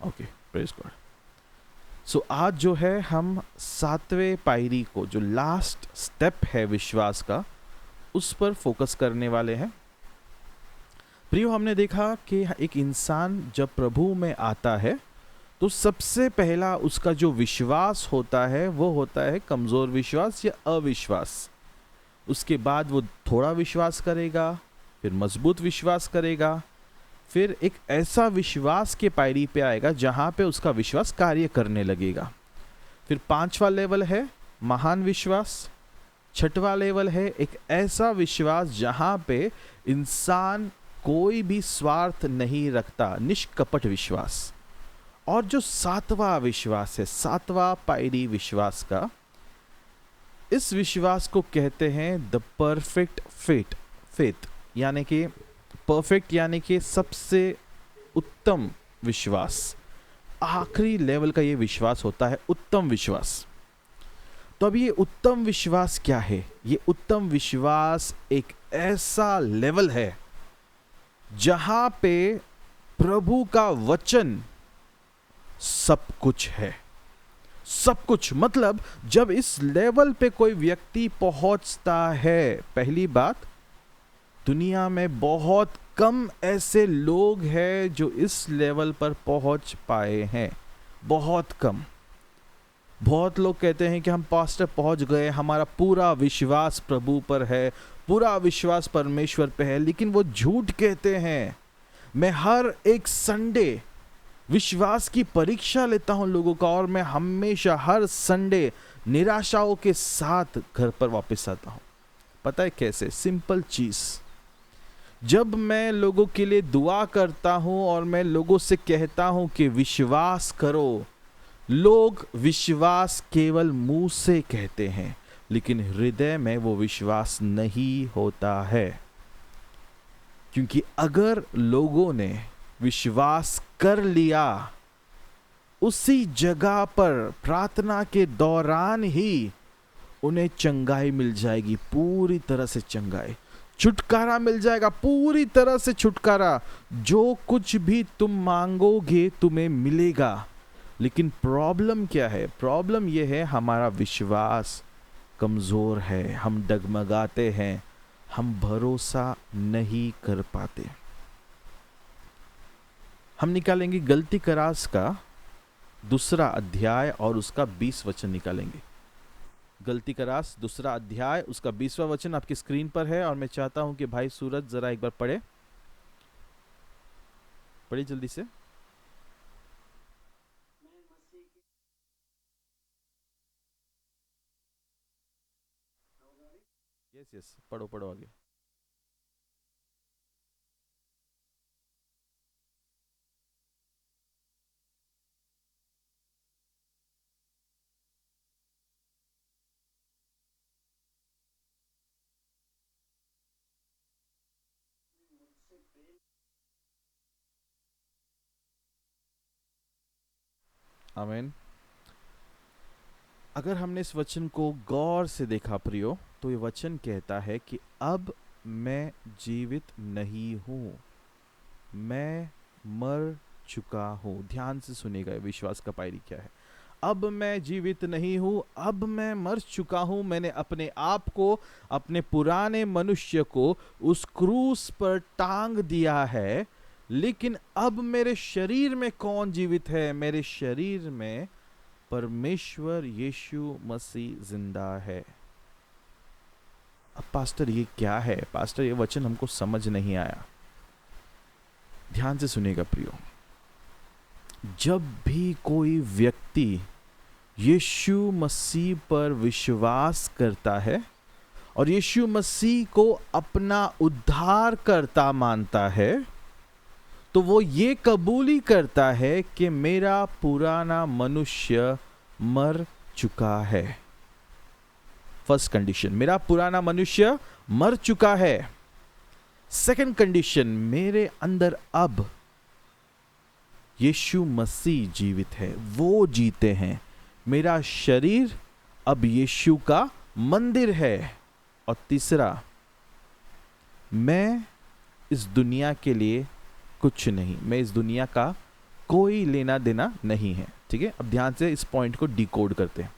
Okay, praise God. सो आज जो है हम 7वें पायरी को, जो लास्ट स्टेप है विश्वास का, उस पर फोकस करने वाले हैं। प्रियो, हमने देखा कि एक इंसान जब प्रभु में आता है तो सबसे पहला उसका जो विश्वास होता है वो होता है कमज़ोर विश्वास या अविश्वास। उसके बाद वो थोड़ा विश्वास करेगा, फिर मजबूत विश्वास करेगा, फिर एक ऐसा विश्वास के पायरी पे आएगा जहाँ पे उसका विश्वास कार्य करने लगेगा। फिर 5वां लेवल है महान विश्वास। 6वां लेवल है एक ऐसा विश्वास जहाँ पे इंसान कोई भी स्वार्थ नहीं रखता, निष्कपट विश्वास। और जो 7वां विश्वास है, 7वां पायरी विश्वास का, इस विश्वास को कहते हैं द परफेक्ट फेथ, यानी कि परफेक्ट यानी कि सबसे उत्तम विश्वास। आखिरी लेवल का ये विश्वास होता है उत्तम विश्वास। तो अब ये उत्तम विश्वास क्या है? ये उत्तम विश्वास एक ऐसा लेवल है जहां पे प्रभु का वचन सब कुछ है। सब कुछ मतलब जब इस लेवल पे कोई व्यक्ति पहुंचता है, पहली बात, दुनिया में बहुत कम ऐसे लोग हैं जो इस लेवल पर पहुंच पाए हैं, बहुत कम। बहुत लोग कहते हैं कि हम पास्टर पहुंच गए, हमारा पूरा विश्वास प्रभु पर है, पूरा विश्वास परमेश्वर पे है, लेकिन वो झूठ कहते हैं। मैं हर एक संडे विश्वास की परीक्षा लेता हूं लोगों का, और मैं हमेशा हर संडे निराशाओं के साथ घर पर वापस आता हूं। पता है कैसे? सिंपल चीज, जब मैं लोगों के लिए दुआ करता हूं और मैं लोगों से कहता हूं कि विश्वास करो, लोग विश्वास केवल मुंह से कहते हैं, लेकिन हृदय में वो विश्वास नहीं होता है। क्योंकि अगर लोगों ने विश्वास कर लिया, उसी जगह पर प्रार्थना के दौरान ही उन्हें चंगाई मिल जाएगी, पूरी तरह से चंगाई, छुटकारा मिल जाएगा, पूरी तरह से छुटकारा। जो कुछ भी तुम मांगोगे तुम्हें मिलेगा। लेकिन प्रॉब्लम क्या है? प्रॉब्लम यह है हमारा विश्वास कमजोर है, हम डगमगाते हैं, हम भरोसा नहीं कर पाते। हम निकालेंगे गलती करास का 2 अध्याय और उसका 20 वचन निकालेंगे। गलती करास 2 अध्याय उसका 20वां वचन आपकी स्क्रीन पर है, और मैं चाहता हूं कि भाई सूरज जरा एक बार पढ़े जल्दी से। यस, पढ़ो आगे। आमीन। अगर हमने इस वचन को गौर से देखा प्रियो, तो ये वचन कहता है कि अब मैं जीवित नहीं हूं, मैं मर चुका हूं। ध्यान से सुनेगा, विश्वास का पायरी क्या है। अब मैं जीवित नहीं हूं, अब मैं मर चुका हूं। मैंने अपने आप को, अपने पुराने मनुष्य को उस क्रूस पर टांग दिया है, लेकिन अब मेरे शरीर में कौन जीवित है? मेरे शरीर में परमेश्वर यीशु मसीह जिंदा है। अब पास्टर ये क्या है? पास्टर ये वचन हमको समझ नहीं आया। ध्यान से सुनेगा प्रियो, जब भी कोई व्यक्ति यीशु मसीह पर विश्वास करता है और यीशु मसीह को अपना उद्धारकर्ता मानता है, तो वो ये कबूली करता है कि मेरा पुराना मनुष्य मर चुका है। फर्स्ट कंडीशन, मेरा पुराना मनुष्य मर चुका है। सेकंड कंडीशन, मेरे अंदर अब यीशु मसीह जीवित है, वो जीते हैं। मेरा शरीर अब यीशु का मंदिर है। और तीसरा, मैं इस दुनिया के लिए कुछ नहीं, मैं इस दुनिया का कोई लेना देना नहीं है। ठीक है, अब ध्यान से इस पॉइंट को डिकोड करते हैं।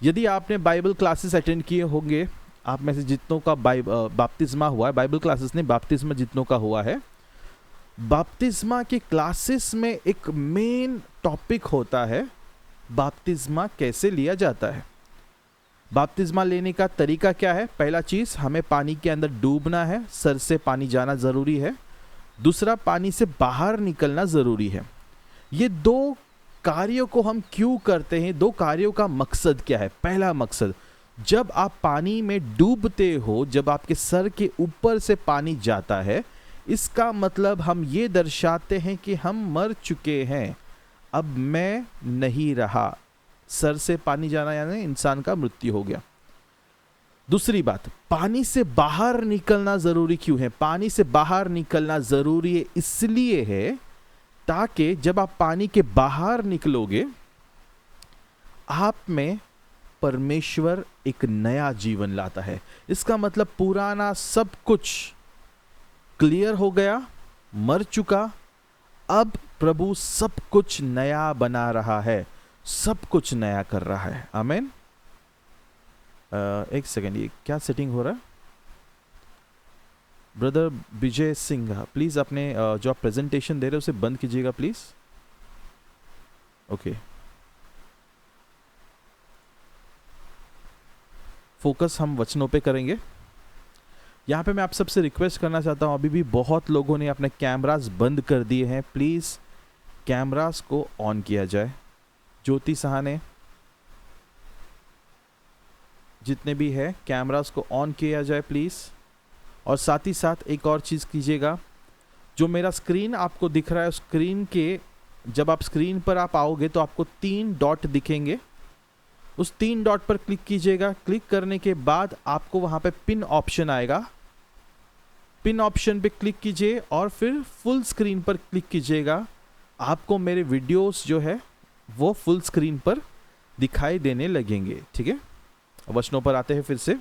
यदि आपने बाइबल क्लासेस अटेंड किए होंगे, आप में से जितनों का बपतिस्मा हुआ है, बाइबल क्लासेस ने बपतिस्मा जितनों का हुआ है, बपतिस्मा के क्लासेस में एक मेन टॉपिक होता है बपतिस्मा कैसे लिया जाता है। बपतिस्मा लेने का तरीका क्या है? पहला चीज, हमें पानी के अंदर डूबना है, सर से पानी जाना जरूरी है। दूसरा, पानी से बाहर निकलना जरूरी है। ये दो कार्यों को हम क्यों करते हैं? दो कार्यों का मकसद क्या है? पहला मकसद, जब आप पानी में डूबते हो, जब आपके सर के ऊपर से पानी जाता है, इसका मतलब हम ये दर्शाते हैं कि हम मर चुके हैं, अब मैं नहीं रहा। सर से पानी जाना यानी इंसान का मृत्यु हो गया। दूसरी बात, पानी से बाहर निकलना जरूरी क्यों है? पानी से बाहर निकलना जरूरी है इसलिए है ताकि जब आप पानी के बाहर निकलोगे, आप में परमेश्वर एक नया जीवन लाता है। इसका मतलब पुराना सब कुछ क्लियर हो गया, मर चुका, अब प्रभु सब कुछ नया बना रहा है, सब कुछ नया कर रहा है। आमीन। एक सेकेंड, ये क्या सेटिंग हो रहा है? ब्रदर विजय सिंह, प्लीज अपने जो आप प्रेजेंटेशन दे रहे हो उसे बंद कीजिएगा प्लीज। ओके, फोकस हम वचनों पे करेंगे। यहाँ पे मैं आप सबसे रिक्वेस्ट करना चाहता हूँ, अभी भी बहुत लोगों ने अपने कैमरास बंद कर दिए हैं, प्लीज़ कैमरास को ऑन किया जाए। ज्योति सहाने, जितने भी है कैमरास को ऑन किया जाए प्लीज़। और साथ ही साथ एक और चीज़ कीजिएगा, जो मेरा स्क्रीन आपको दिख रहा है, स्क्रीन के जब आप स्क्रीन पर आप आओगे तो आपको 3 डॉट दिखेंगे, उस 3 डॉट पर क्लिक कीजिएगा। क्लिक करने के बाद आपको वहाँ पे पिन ऑप्शन आएगा, पिन ऑप्शन पे क्लिक कीजिए और फिर फुल स्क्रीन पर क्लिक कीजिएगा। आपको मेरे वीडियोस जो है वो फुल स्क्रीन पर दिखाई देने लगेंगे। ठीक है, वचनों पर आते हैं फिर से।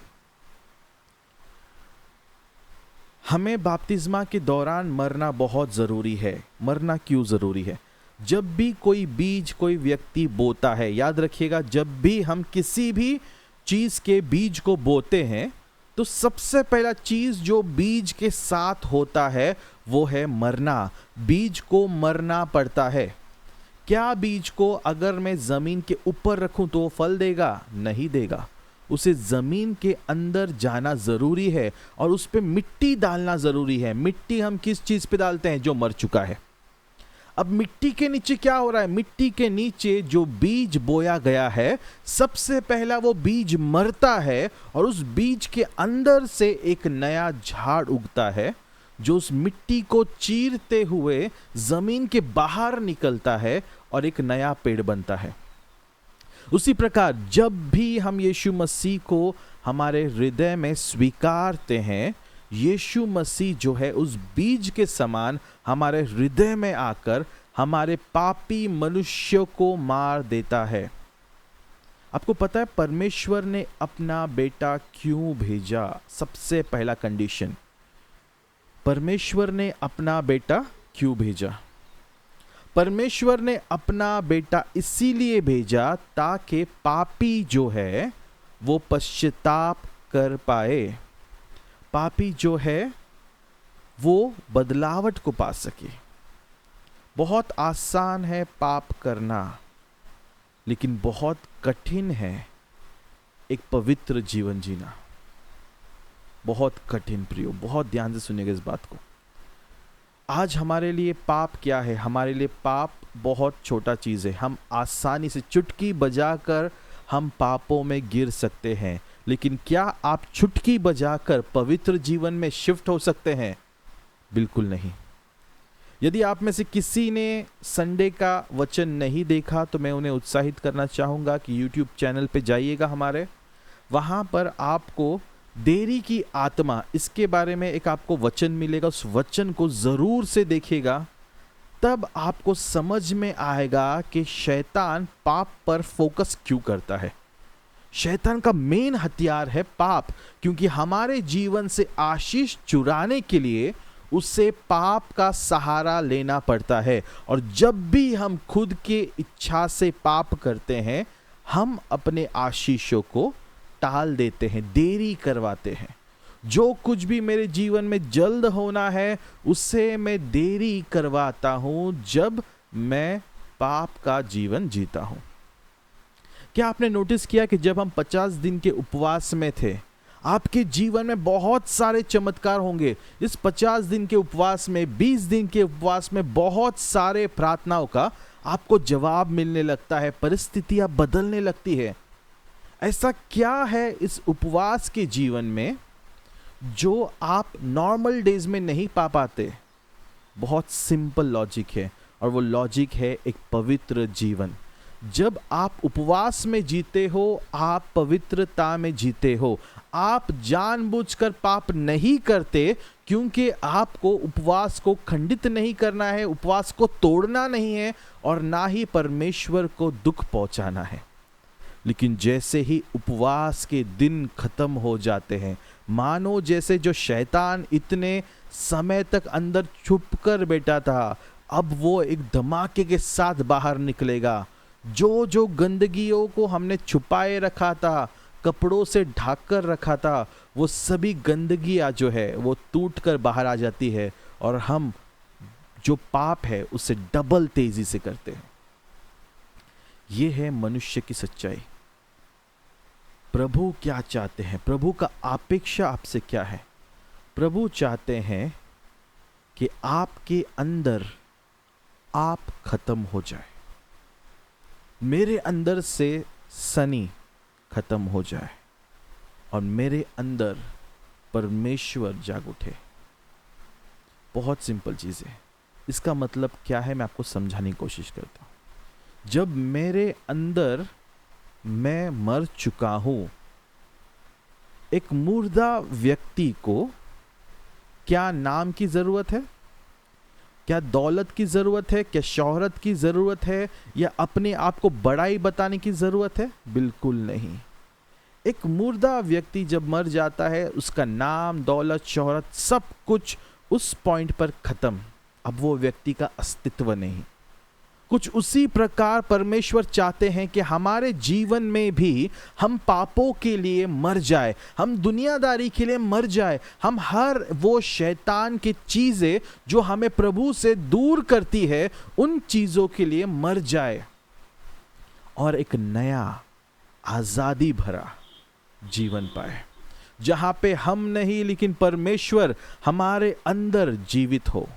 हमें बपतिस्मा के दौरान मरना बहुत ज़रूरी है। मरना क्यों ज़रूरी है? जब भी कोई बीज कोई व्यक्ति बोता है, याद रखिएगा, जब भी हम किसी भी चीज़ के बीज को बोते हैं तो सबसे पहला चीज़ जो बीज के साथ होता है वो है मरना। बीज को मरना पड़ता है। क्या बीज को अगर मैं ज़मीन के ऊपर रखूं तो वो फल देगा? नहीं देगा। उसे ज़मीन के अंदर जाना ज़रूरी है और उस पर मिट्टी डालना ज़रूरी है। मिट्टी हम किस चीज़ पे डालते हैं? जो मर चुका है। अब मिट्टी के नीचे क्या हो रहा है? मिट्टी के नीचे जो बीज बोया गया है, सबसे पहला वो बीज मरता है और उस बीज के अंदर से एक नया झाड़ उगता है जो उस मिट्टी को चीरते हुए ज़मीन के बाहर निकलता है और एक नया पेड़ बनता है। उसी प्रकार जब भी हम यीशु मसीह को हमारे हृदय में स्वीकारते हैं, यीशु मसीह जो है उस बीज के समान हमारे हृदय में आकर हमारे पापी मनुष्य को मार देता है। आपको पता है परमेश्वर ने अपना बेटा क्यों भेजा? सबसे पहला कंडीशन, परमेश्वर ने अपना बेटा क्यों भेजा? परमेश्वर ने अपना बेटा इसीलिए भेजा ताकि पापी जो है वो पश्चाताप कर पाए, पापी जो है वो बदलावट को पा सके। बहुत आसान है पाप करना, लेकिन बहुत कठिन है एक पवित्र जीवन जीना। बहुत कठिन प्रियो, बहुत ध्यान से सुनिएगा इस बात को। आज हमारे लिए पाप क्या है? हमारे लिए पाप बहुत छोटा चीज़ है। हम आसानी से चुटकी बजाकर हम पापों में गिर सकते हैं, लेकिन क्या आप चुटकी बजाकर पवित्र जीवन में शिफ्ट हो सकते हैं? बिल्कुल नहीं। यदि आप में से किसी ने संडे का वचन नहीं देखा तो मैं उन्हें उत्साहित करना चाहूँगा कि यूट्यूब चैनल पे जाइएगा हमारे, वहाँ पर आपको देरी की आत्मा इसके बारे में एक आपको वचन मिलेगा। उस वचन को ज़रूर से देखिएगा, तब आपको समझ में आएगा कि शैतान पाप पर फोकस क्यों करता है। शैतान का मेन हथियार है पाप, क्योंकि हमारे जीवन से आशीष चुराने के लिए उसे पाप का सहारा लेना पड़ता है। और जब भी हम खुद के इच्छा से पाप करते हैं, हम अपने आशीषों को टाल देते हैं, देरी करवाते हैं। जो कुछ भी मेरे जीवन में जल्द होना है, उससे मैं देरी करवाता हूं जब मैं पाप का जीवन जीता हूं। क्या आपने नोटिस किया कि जब हम 50 दिन के उपवास में थे, आपके जीवन में बहुत सारे चमत्कार होंगे। इस 50 दिन के उपवास में, 20 दिन के उपवास में बहुत सारे प्रार्थनाओं का आपको जवाब मिलने लगता है, परिस्थितियां बदलने लगती है। ऐसा क्या है इस उपवास के जीवन में जो आप नॉर्मल डेज में नहीं पा पाते? बहुत सिंपल लॉजिक है, और वो लॉजिक है एक पवित्र जीवन। जब आप उपवास में जीते हो, आप पवित्रता में जीते हो। आप जानबूझकर पाप नहीं करते, क्योंकि आपको उपवास को खंडित नहीं करना है, उपवास को तोड़ना नहीं है, और ना ही परमेश्वर को दुख पहुंचाना है। लेकिन जैसे ही उपवास के दिन खत्म हो जाते हैं, मानो जैसे जो शैतान इतने समय तक अंदर छुप कर बैठा था, अब वो एक धमाके के साथ बाहर निकलेगा। जो गंदगियों को हमने छुपाए रखा था, कपड़ों से ढक कर रखा था, वो सभी गंदगियां जो है वो टूट कर बाहर आ जाती है, और हम जो पाप है उससे डबल तेजी से करते हैं। ये है मनुष्य की सच्चाई। प्रभु क्या चाहते हैं? प्रभु का अपेक्षा आपसे क्या है? प्रभु चाहते हैं कि आपके अंदर आप खत्म हो जाए, मेरे अंदर से सनी खत्म हो जाए, और मेरे अंदर परमेश्वर जाग उठे। बहुत सिंपल चीज है। इसका मतलब क्या है, मैं आपको समझाने की कोशिश करता हूं। जब मेरे अंदर मैं मर चुका हूं, एक मुर्दा व्यक्ति को क्या नाम की जरूरत है? क्या दौलत की जरूरत है? क्या शोहरत की जरूरत है? या अपने आप को बड़ाई बताने की जरूरत है? बिल्कुल नहीं। एक मुर्दा व्यक्ति जब मर जाता है, उसका नाम, दौलत, शोहरत सब कुछ उस पॉइंट पर खत्म। अब वो व्यक्ति का अस्तित्व नहीं। कुछ उसी प्रकार परमेश्वर चाहते हैं कि हमारे जीवन में भी हम पापों के लिए मर जाए, हम दुनियादारी के लिए मर जाए, हम हर वो शैतान की चीजें जो हमें प्रभु से दूर करती है, उन चीजों के लिए मर जाए, और एक नया आजादी भरा जीवन पाए, जहां पे हम नहीं लेकिन परमेश्वर हमारे अंदर जीवित हो,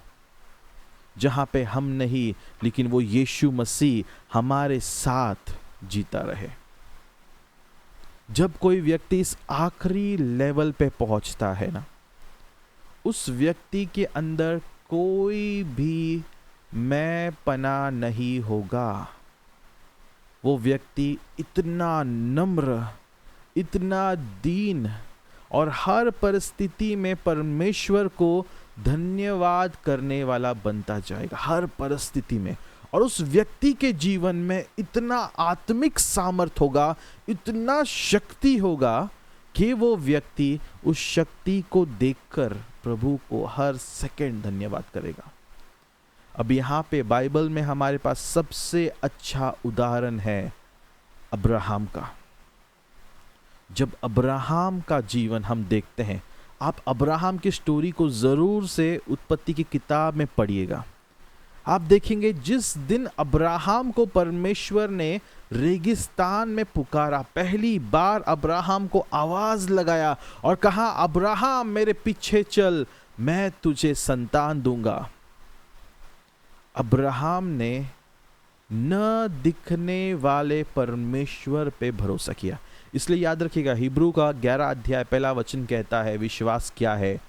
जहां पे हम नहीं लेकिन वो यीशु मसीह हमारे साथ जीता रहे। जब कोई व्यक्ति इस आखिरी लेवल पे पहुंचता है ना, उस व्यक्ति के अंदर कोई भी मैं पना नहीं होगा। वो व्यक्ति इतना नम्र, इतना दीन, और हर परिस्थिति में परमेश्वर को धन्यवाद करने वाला बनता जाएगा, हर परिस्थिति में। और उस व्यक्ति के जीवन में इतना आत्मिक सामर्थ होगा, इतना शक्ति होगा कि वो व्यक्ति उस शक्ति को देखकर प्रभु को हर सेकंड धन्यवाद करेगा। अब यहाँ पे बाइबल में हमारे पास सबसे अच्छा उदाहरण है अब्राहम का। जब अब्राहम का जीवन हम देखते हैं, आप अब्राहम की स्टोरी को जरूर से उत्पत्ति की किताब में पढ़िएगा। आप देखेंगे जिस दिन अब्राहम को परमेश्वर ने रेगिस्तान में पुकारा, पहली बार अब्राहम को आवाज लगाया और कहा, अब्राहम मेरे पीछे चल, मैं तुझे संतान दूंगा। अब्राहम ने न दिखने वाले परमेश्वर पे भरोसा किया। इसलिए याद रखिएगा, हिब्रू का 11 अध्याय 1 वचन कहता है, विश्वास क्या है?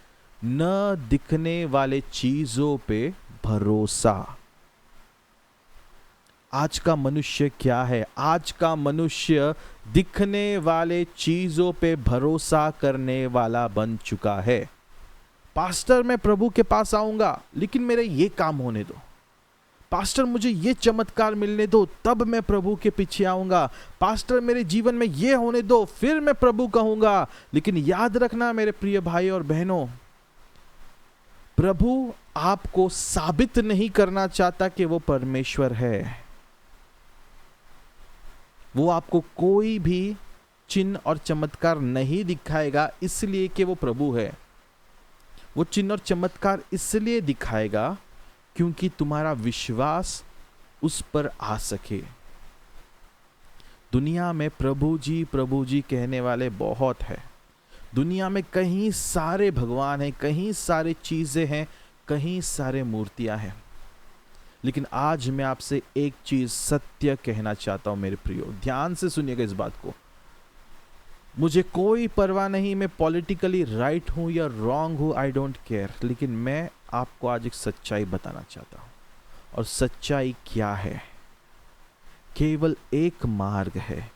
न दिखने वाले चीजों पे भरोसा। आज का मनुष्य क्या है? आज का मनुष्य दिखने वाले चीजों पे भरोसा करने वाला बन चुका है। पास्टर मैं प्रभु के पास आऊंगा, लेकिन मेरे ये काम होने दो। पास्टर मुझे ये चमत्कार मिलने दो, तब मैं प्रभु के पीछे आऊंगा। पास्टर मेरे जीवन में ये होने दो, फिर मैं प्रभु कहूंगा। लेकिन याद रखना मेरे प्रिय भाई और बहनों, प्रभु आपको साबित नहीं करना चाहता कि वो परमेश्वर है। वो आपको कोई भी चिन्ह और चमत्कार नहीं दिखाएगा इसलिए कि वो प्रभु है। वो चिन्ह और चमत्कार इसलिए दिखाएगा क्योंकि तुम्हारा विश्वास उस पर आ सके। दुनिया में प्रभु जी कहने वाले बहुत है। दुनिया में कहीं सारे भगवान हैं, कहीं सारे चीजें हैं, कहीं सारे मूर्तियां हैं। लेकिन आज मैं आपसे एक चीज सत्य कहना चाहता हूं मेरे प्रियो, ध्यान से सुनिएगा इस बात को। मुझे कोई परवाह नहीं, मैं पॉलिटिकली राइट हूं या रॉन्ग हूं, आई डोंट केयर। लेकिन मैं आपको आज एक सच्चाई बताना चाहता हूं। और सच्चाई क्या है? केवल एक मार्ग है,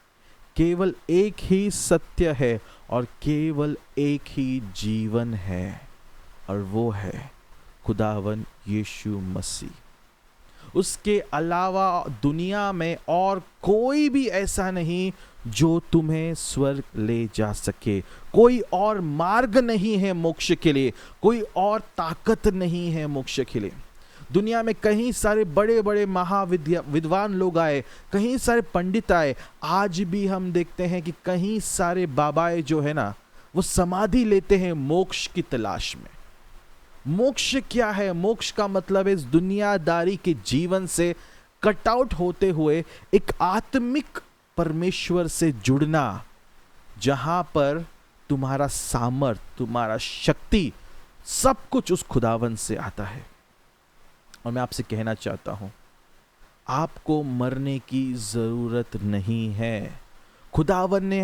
केवल एक ही सत्य है और केवल एक ही जीवन है, और वो है खुदावन यीशु मसीह। उसके अलावा दुनिया में और कोई भी ऐसा नहीं जो तुम्हें स्वर्ग ले जा सके। कोई और मार्ग नहीं है मोक्ष के लिए, कोई और ताकत नहीं है मोक्ष के लिए। दुनिया में कहीं सारे बड़े बड़े विद्वान लोग आए, कहीं सारे पंडित आए। आज भी हम देखते हैं कि कहीं सारे बाबाएं जो है ना, वो समाधि लेते हैं मोक्ष की तलाश में। मोक्ष क्या है? मोक्ष का मतलब है इस दुनियादारी के जीवन से कट आउट होते हुए एक आत्मिक परमेश्वर से जुड़ना, जहां पर तुम्हारा सामर्थ, तुम्हारा शक्ति, सब कुछ उस खुदावन से आता है। और मैं आपसे कहना चाहता हूं, आपको मरने की जरूरत नहीं है। खुदावन ने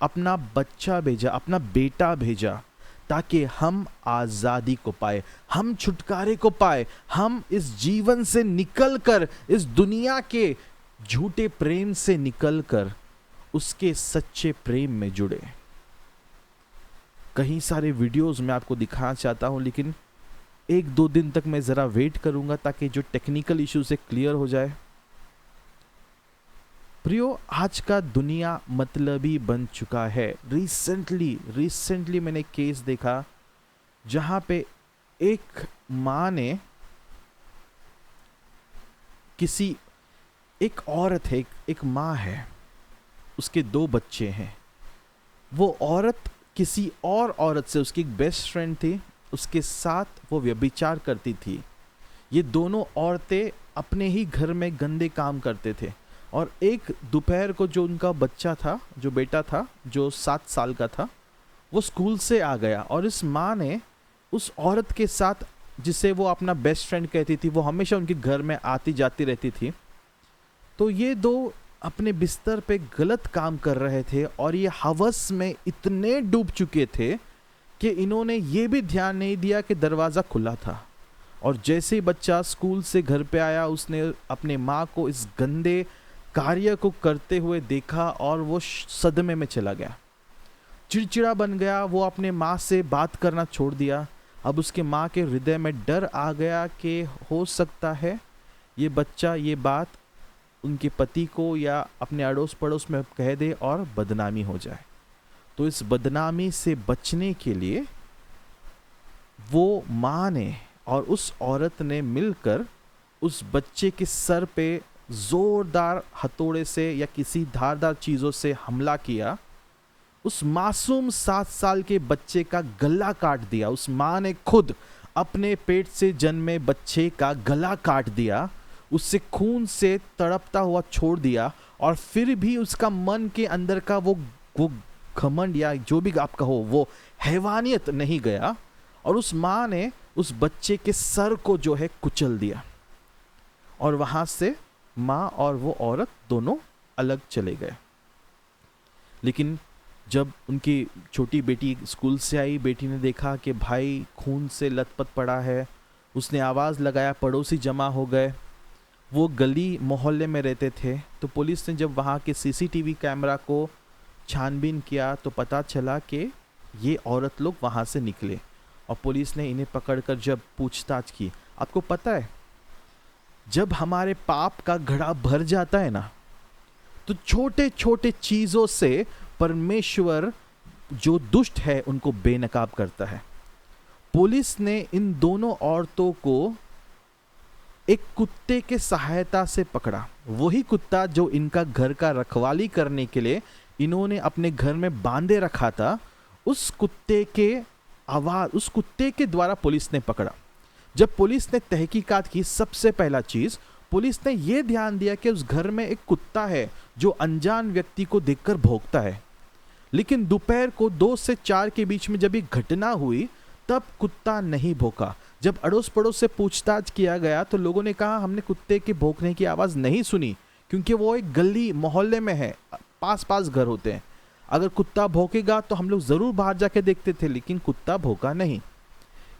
अपना बच्चा भेजा, अपना बेटा भेजा, ताकि हम आजादी को पाए, हम छुटकारे को पाए, हम इस जीवन से निकलकर, इस दुनिया के झूठे प्रेम से निकलकर उसके सच्चे प्रेम में जुड़े। कहीं सारे वीडियोस मैं आपको दिखाना चाहता हूं, लेकिन एक दो दिन तक मैं जरा वेट करूंगा ताकि जो टेक्निकल इशू से क्लियर हो जाए। प्रियो, आज का दुनिया मतलबी बन चुका है। रिसेंटली मैंने केस देखा जहां पे एक माँ ने एक औरत है, एक माँ है, उसके 2 बच्चे हैं। वो औरत किसी और औरत से, उसकी एक बेस्ट फ्रेंड थी, उसके साथ वो व्यभिचार करती थी। ये दोनों औरतें अपने ही घर में गंदे काम करते थे। और एक दोपहर को जो उनका बच्चा था, जो बेटा था, जो 7 साल का था, वो स्कूल से आ गया और इस माँ ने उस औरत के साथ, जिसे वो अपना बेस्ट फ्रेंड कहती थी, वो हमेशा उनके घर में आती जाती रहती थी। तो ये 2 अपने बिस्तर पे गलत काम कर रहे थे और ये हवस में इतने डूब चुके थे कि इन्होंने ये भी ध्यान नहीं दिया कि दरवाज़ा खुला था। और जैसे ही बच्चा स्कूल से घर पे आया, उसने अपने माँ को इस गंदे कार्य को करते हुए देखा और वो सदमे में चला गया, चिड़चिड़ा बन गया। वो अपने माँ से बात करना छोड़ दिया। अब उसके माँ के हृदय में डर आ गया कि हो सकता है ये बच्चा ये बात उनके पति को या अपने अड़ोस पड़ोस में कह दे और बदनामी हो जाए। तो इस बदनामी से बचने के लिए वो माँ ने और उस औरत ने मिलकर उस बच्चे के सर पे जोरदार हथौड़े से या किसी धारदार चीज़ों से हमला किया। उस मासूम 7 साल के बच्चे का गला काट दिया। उस माँ ने खुद अपने पेट से जन्मे बच्चे का गला काट दिया, उससे खून से तड़पता हुआ छोड़ दिया। और फिर भी उसका मन के अंदर का वो घमंड या जो भी आप कहो, वो हैवानियत नहीं गया और उस माँ ने उस बच्चे के सर को जो है कुचल दिया। और वहां से माँ और वो औरत दोनों अलग चले गए। लेकिन जब उनकी छोटी बेटी स्कूल से आई, बेटी ने देखा कि भाई खून से लथपथ पड़ा है। उसने आवाज़ लगाया, पड़ोसी जमा हो गए। वो गली मोहल्ले में रहते थे। तो पुलिस ने जब वहाँ के सीसीटीवी कैमरा को छानबीन किया तो पता चला कि ये औरत लोग वहाँ से निकले और पुलिस ने इन्हें पकड़कर जब पूछताछ की। आपको पता है, जब हमारे पाप का घड़ा भर जाता है ना, तो छोटे छोटे चीज़ों से परमेश्वर जो दुष्ट है उनको बेनकाब करता है। पुलिस ने इन दोनों औरतों को एक कुत्ते के सहायता से पकड़ा। वही कुत्ता जो इनका घर का रखवाली करने के लिए इन्होंने अपने घर में बांधे रखा था, उस कुत्ते के द्वारा पुलिस ने पकड़ा। जब पुलिस ने तहकीकात की, सबसे पहला चीज पुलिस ने यह ध्यान दिया कि उस घर में एक कुत्ता है जो अनजान व्यक्ति को देखकर भौंकता है। लेकिन दोपहर को 2 से 4 के बीच में जब ये घटना हुई तब कुत्ता नहीं भौंका। जब अड़ोस पड़ोस से पूछताछ किया गया तो लोगों ने कहा हमने कुत्ते के भौंकने की आवाज़ नहीं सुनी, क्योंकि वो एक गली मोहल्ले में है, पास पास घर होते हैं। अगर कुत्ता भौंकेगा तो हम लोग ज़रूर बाहर जाके देखते थे, लेकिन कुत्ता भौंका नहीं।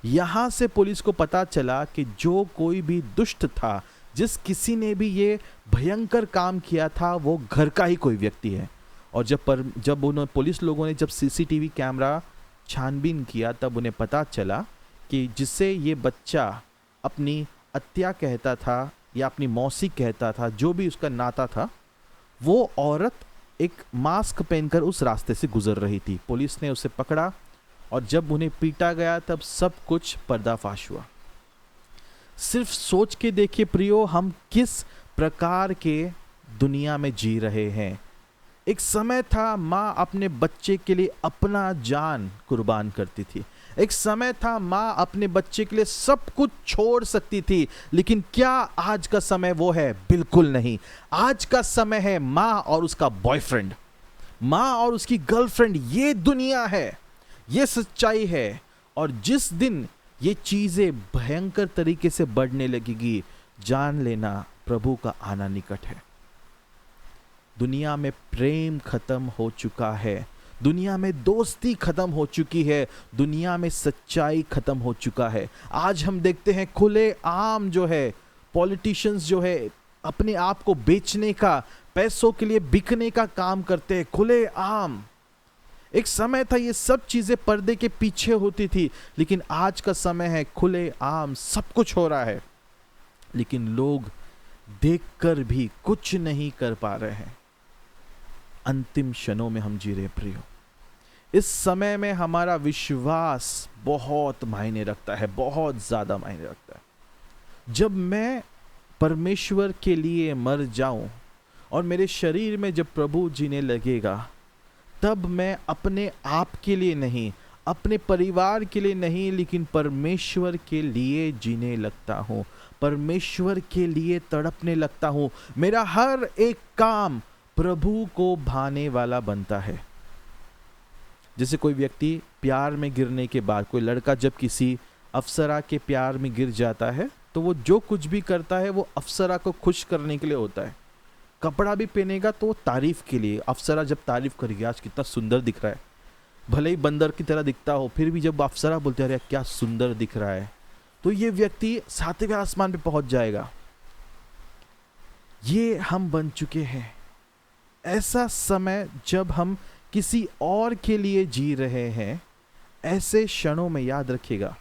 यहाँ से पुलिस को पता चला कि जो कोई भी दुष्ट था, जिस किसी ने भी ये भयंकर काम किया था, वो घर का ही कोई व्यक्ति है। और जब पुलिस लोगों ने जब सीसीटीवी कैमरा छानबीन किया तब उन्हें पता चला कि जिसे ये बच्चा अपनी अत्या कहता था या अपनी मौसी कहता था, जो भी उसका नाता था, वो औरत एक मास्क पहनकर उस रास्ते से गुजर रही थी। पुलिस ने उसे पकड़ा और जब उन्हें पीटा गया तब सब कुछ पर्दाफाश हुआ। सिर्फ सोच के देखिए प्रियो, हम किस प्रकार के दुनिया में जी रहे हैं। एक समय था माँ अपने बच्चे के लिए अपना जान कुर्बान करती थी। एक समय था माँ अपने बच्चे के लिए सब कुछ छोड़ सकती थी। लेकिन क्या आज का समय वो है? बिल्कुल नहीं। आज का समय है माँ और उसका बॉयफ्रेंड, माँ और उसकी गर्लफ्रेंड। ये दुनिया है, ये सच्चाई है। और जिस दिन ये चीजें भयंकर तरीके से बढ़ने लगेगी, जान लेना प्रभु का आना निकट है। दुनिया में प्रेम खत्म हो चुका है, दुनिया में दोस्ती खत्म हो चुकी है, दुनिया में सच्चाई खत्म हो चुका है। आज हम देखते हैं खुले आम जो है पॉलिटिशियंस जो है अपने आप को बेचने का, पैसों के लिए बिकने का काम करते हैं, खुले आम। एक समय था ये सब चीजें पर्दे के पीछे होती थी, लेकिन आज का समय है खुले आम सब कुछ हो रहा है, लेकिन लोग देखकर भी कुछ नहीं कर पा रहे हैं। अंतिम क्षणों में हम जी रहे प्रियो। इस समय में हमारा विश्वास बहुत मायने रखता है, बहुत ज्यादा मायने रखता है। जब मैं परमेश्वर के लिए मर जाऊं और मेरे शरीर में जब प्रभु जीने लगेगा, तब मैं अपने आप के लिए नहीं, अपने परिवार के लिए नहीं, लेकिन परमेश्वर के लिए जीने लगता हूं, परमेश्वर के लिए तड़पने लगता हूं। मेरा हर एक काम प्रभु को भाने वाला बनता है। जैसे कोई व्यक्ति प्यार में गिरने के बाद, कोई लड़का जब किसी अप्सरा के प्यार में गिर जाता है तो वो जो कुछ भी करता है वो अप्सरा को खुश करने के लिए होता है। कपड़ा भी पहनेगा तो वो तारीफ के लिए, अप्सरा जब तारीफ करेगी आज कितना सुंदर दिख रहा है, भले ही बंदर की तरह दिखता हो, फिर भी जब अप्सरा बोलते हैं अरे क्या सुंदर दिख रहा है, तो ये व्यक्ति 7वें आसमान पे पहुंच जाएगा। ये हम बन चुके हैं। ऐसा समय जब हम किसी और के लिए जी रहे हैं, ऐसे क्षणों में याद रखिएगा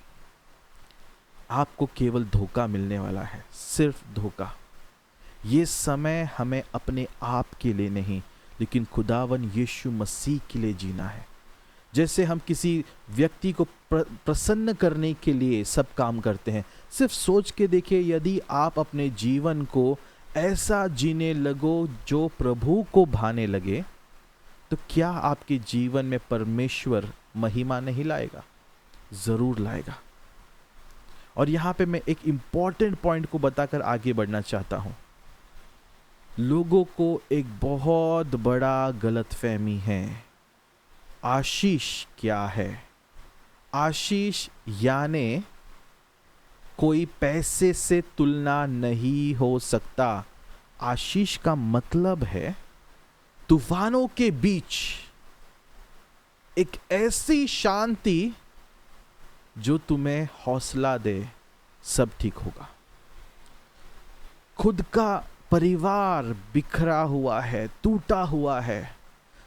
आपको केवल धोखा मिलने वाला है, सिर्फ धोखा। ये समय हमें अपने आप के लिए नहीं, लेकिन खुदावन यीशु मसीह के लिए जीना है। जैसे हम किसी व्यक्ति को प्रसन्न करने के लिए सब काम करते हैं, सिर्फ सोच के देखिए, यदि आप अपने जीवन को ऐसा जीने लगो जो प्रभु को भाने लगे, तो क्या आपके जीवन में परमेश्वर महिमा नहीं लाएगा? जरूर लाएगा। और यहां पे मैं एक इंपॉर्टेंट पॉइंट को बताकर आगे बढ़ना चाहता हूं। लोगों को एक बहुत बड़ा गलतफहमी है। आशीष क्या है? आशीष यानी कोई पैसे से तुलना नहीं हो सकता। आशीष का मतलब है तूफानों के बीच एक ऐसी शांति जो तुम्हें हौसला दे, सब ठीक होगा। खुद का परिवार बिखरा हुआ है, टूटा हुआ है,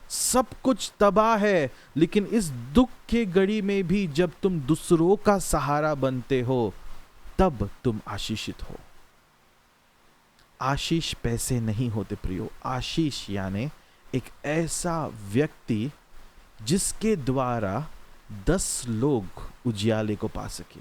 सब कुछ तबाह है, लेकिन इस दुख के घड़ी में भी जब तुम दूसरों का सहारा बनते हो, तब तुम आशीषित हो। आशीष पैसे नहीं होते प्रियो। आशीष यानी एक ऐसा व्यक्ति जिसके द्वारा 10 लोग उजियाले को पा सके।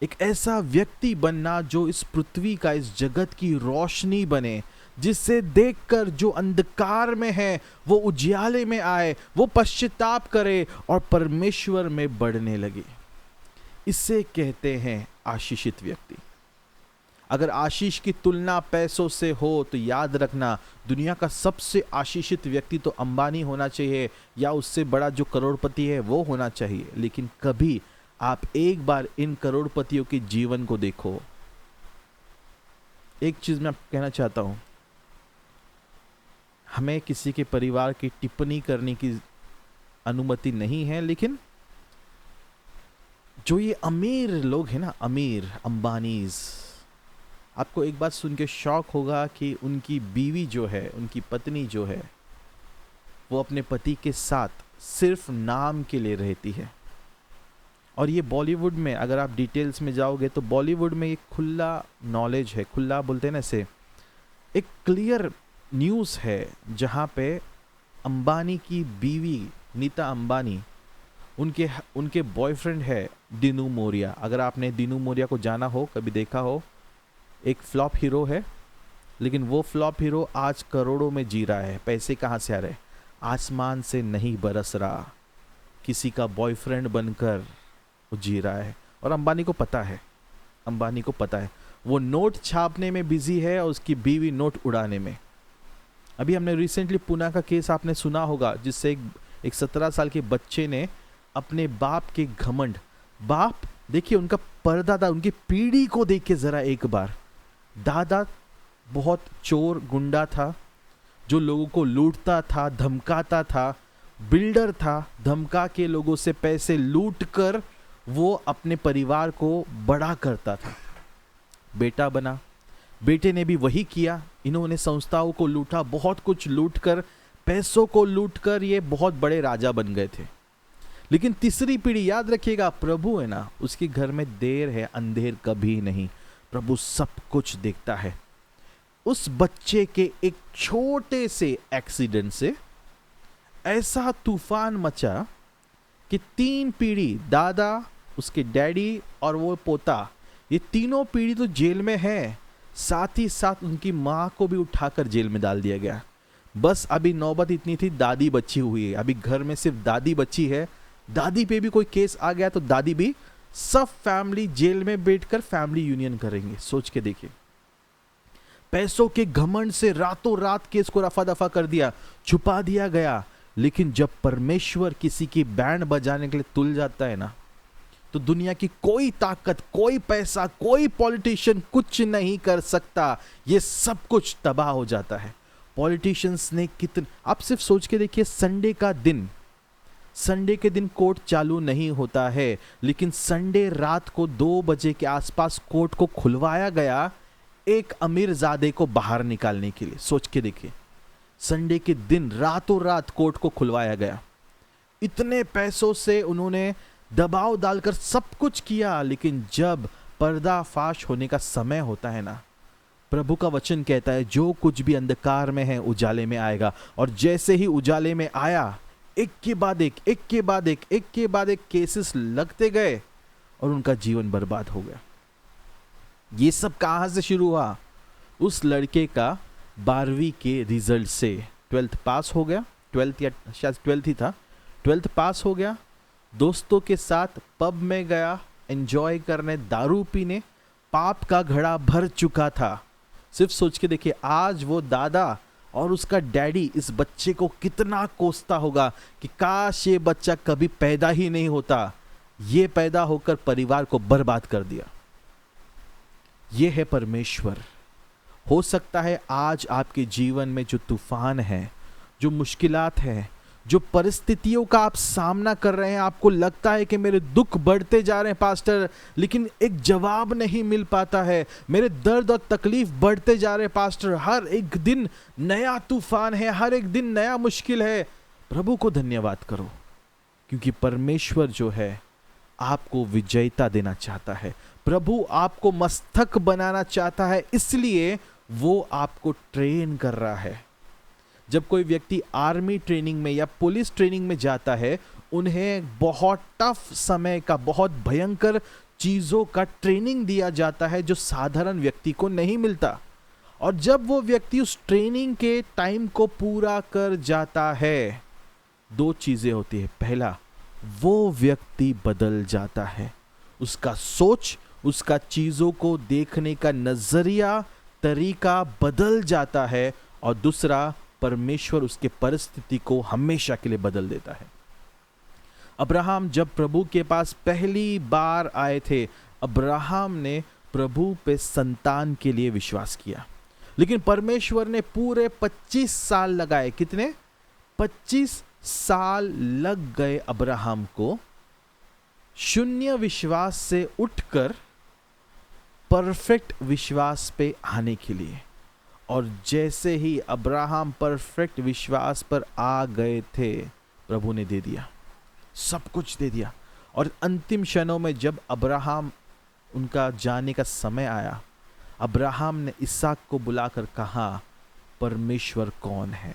एक ऐसा व्यक्ति बनना जो इस पृथ्वी का, इस जगत की रोशनी बने, जिससे देखकर जो अंधकार में है वो उजियाले में आए, वो पश्चाताप करे और परमेश्वर में बढ़ने लगे। इसे कहते हैं आशीषित व्यक्ति। अगर आशीष की तुलना पैसों से हो तो याद रखना, दुनिया का सबसे आशीषित व्यक्ति तो अंबानी होना चाहिए या उससे बड़ा जो करोड़पति है वो होना चाहिए। लेकिन कभी आप एक बार इन करोड़पतियों के जीवन को देखो। एक चीज मैं आपको कहना चाहता हूं, हमें किसी के परिवार की टिप्पणी करने की अनुमति नहीं है, लेकिन जो ये अमीर लोग हैं ना, अमीर अंबानीज, आपको एक बात सुन के शौक होगा कि उनकी बीवी जो है, उनकी पत्नी जो है, वो अपने पति के साथ सिर्फ नाम के लिए रहती है। और ये बॉलीवुड में अगर आप डिटेल्स में जाओगे तो बॉलीवुड में एक खुला नॉलेज है, खुला बोलते हैं ना इसे, एक क्लियर न्यूज़ है जहाँ पे अंबानी की बीवी नीता अंबानी, उनके बॉयफ्रेंड है दीनू मोरिया। अगर आपने दीनू मोरिया को जाना हो, कभी देखा हो, एक फ्लॉप हीरो है, लेकिन वो फ्लॉप हीरो आज करोड़ों में जी रहा है। पैसे कहाँ से आ रहे? आसमान से नहीं बरस रहा, किसी का बॉयफ्रेंड बनकर वो जी रहा है। और अंबानी को पता है, अंबानी को पता है, वो नोट छापने में बिजी है और उसकी बीवी नोट उड़ाने में। अभी हमने रिसेंटली पुणे का केस आपने सुना होगा, जिससे एक 17 साल के बच्चे ने अपने बाप के घमंड, बाप देखिए उनका परदादा, उनकी पीढ़ी को देख के जरा एक बार, दादा बहुत चोर गुंडा था, जो लोगों को लूटता था, धमकाता था, बिल्डर था, धमका के लोगों से पैसे लूट कर वो अपने परिवार को बड़ा करता था। बेटा बना, बेटे ने भी वही किया। इन्होंने संस्थाओं को लूटा, बहुत कुछ लूट कर, पैसों को लूट कर ये बहुत बड़े राजा बन गए थे। लेकिन तीसरी पीढ़ी, याद रखिएगा, प्रभु है ना, उसके घर में देर है अंधेर कभी नहीं, प्रभु सब कुछ देखता है। उस बच्चे के एक छोटे से एक्सीडेंट से ऐसा तूफान मचा कि 3 पीढ़ी, दादा, उसके डैडी और वो पोता, ये तीनों पीढ़ी तो जेल में है। साथ ही साथ उनकी माँ को भी उठाकर जेल में डाल दिया गया। बस अभी नौबत इतनी थी, दादी बची हुई है। अभी घर में सिर्फ दादी बची है। दादी पे भी कोई केस आ गया तो दादी भी, सब फैमिली जेल में बैठकर फैमिली यूनियन करेंगे। सोच के देखिए, पैसों के घमंड से रातों रात केस को रफा दफा कर दिया, छुपा दिया गया। लेकिन जब परमेश्वर किसी की बैंड बजाने के लिए तुल जाता है ना, तो दुनिया की कोई ताकत, कोई पैसा, कोई पॉलिटिशियन कुछ नहीं कर सकता। ये सब कुछ तबाह हो जाता है। पॉलिटिशियंस ने कितने, आप सिर्फ सोच के देखिए, संडे के दिन कोर्ट चालू नहीं होता है, लेकिन संडे रात को 2 बजे के आसपास कोर्ट को खुलवाया गया एक अमीरजादे को बाहर निकालने के लिए। सोच के देखिए, संडे के दिन रातों रात कोर्ट को खुलवाया गया। इतने पैसों से उन्होंने दबाव डालकर सब कुछ किया, लेकिन जब पर्दाफाश होने का समय होता है ना, प्रभु का वचन कहता है, जो कुछ भी अंधकार में है उजाले में आएगा। और जैसे ही उजाले में आया, एक के बाद एक केसेस लगते गए और उनका जीवन बर्बाद हो गया। ये सब कहां से शुरू हुआ? उस लड़के का 12वीं के रिजल्ट से। 12th पास हो गया, 12th या शायद 12th ही था, 12th पास हो गया, दोस्तों के साथ पब में गया एंजॉय करने, दारू पीने, पाप का घड़ा भर चुका था। सिर्फ सोच के देखिए, आज वो दादा और उसका डैडी इस बच्चे को कितना कोसता होगा कि काश ये बच्चा कभी पैदा ही नहीं होता। ये पैदा होकर परिवार को बर्बाद कर दिया। ये है परमेश्वर। हो सकता है आज आपके जीवन में जो तूफान है, जो मुश्किलात है, जो परिस्थितियों का आप सामना कर रहे हैं, आपको लगता है कि मेरे दुख बढ़ते जा रहे हैं पास्टर, लेकिन एक जवाब नहीं मिल पाता है। मेरे दर्द और तकलीफ बढ़ते जा रहे हैं पास्टर, हर एक दिन नया तूफान है, हर एक दिन नया मुश्किल है। प्रभु को धन्यवाद करो, क्योंकि परमेश्वर जो है आपको विजयता देना चाहता है। प्रभु आपको मस्तक बनाना चाहता है, इसलिए वो आपको ट्रेन कर रहा है। जब कोई व्यक्ति आर्मी ट्रेनिंग में या पुलिस ट्रेनिंग में जाता है, उन्हें बहुत टफ समय का, बहुत भयंकर चीज़ों का ट्रेनिंग दिया जाता है जो साधारण व्यक्ति को नहीं मिलता। और जब वो व्यक्ति उस ट्रेनिंग के टाइम को पूरा कर जाता है, दो चीज़ें होती है। पहला, वो व्यक्ति बदल जाता है, उसका सोच, उसका चीज़ों को देखने का नज़रिया, तरीका बदल जाता है। और दूसरा, परमेश्वर उसके परिस्थिति को हमेशा के लिए बदल देता है। अब्राहम जब प्रभु के पास पहली बार आए थे, अब्राहम ने प्रभु पे संतान के लिए विश्वास किया, लेकिन परमेश्वर ने पूरे 25 साल लगाए। कितने? 25 साल लग गए अब्राहम को शून्य विश्वास से उठकर परफेक्ट विश्वास पे आने के लिए। और जैसे ही अब्राहम परफेक्ट विश्वास पर आ गए थे, प्रभु ने दे दिया, सब कुछ दे दिया। और अंतिम क्षणों में जब अब्राहम, उनका जाने का समय आया, अब्राहम ने इसहाक को बुलाकर कहा, परमेश्वर कौन है।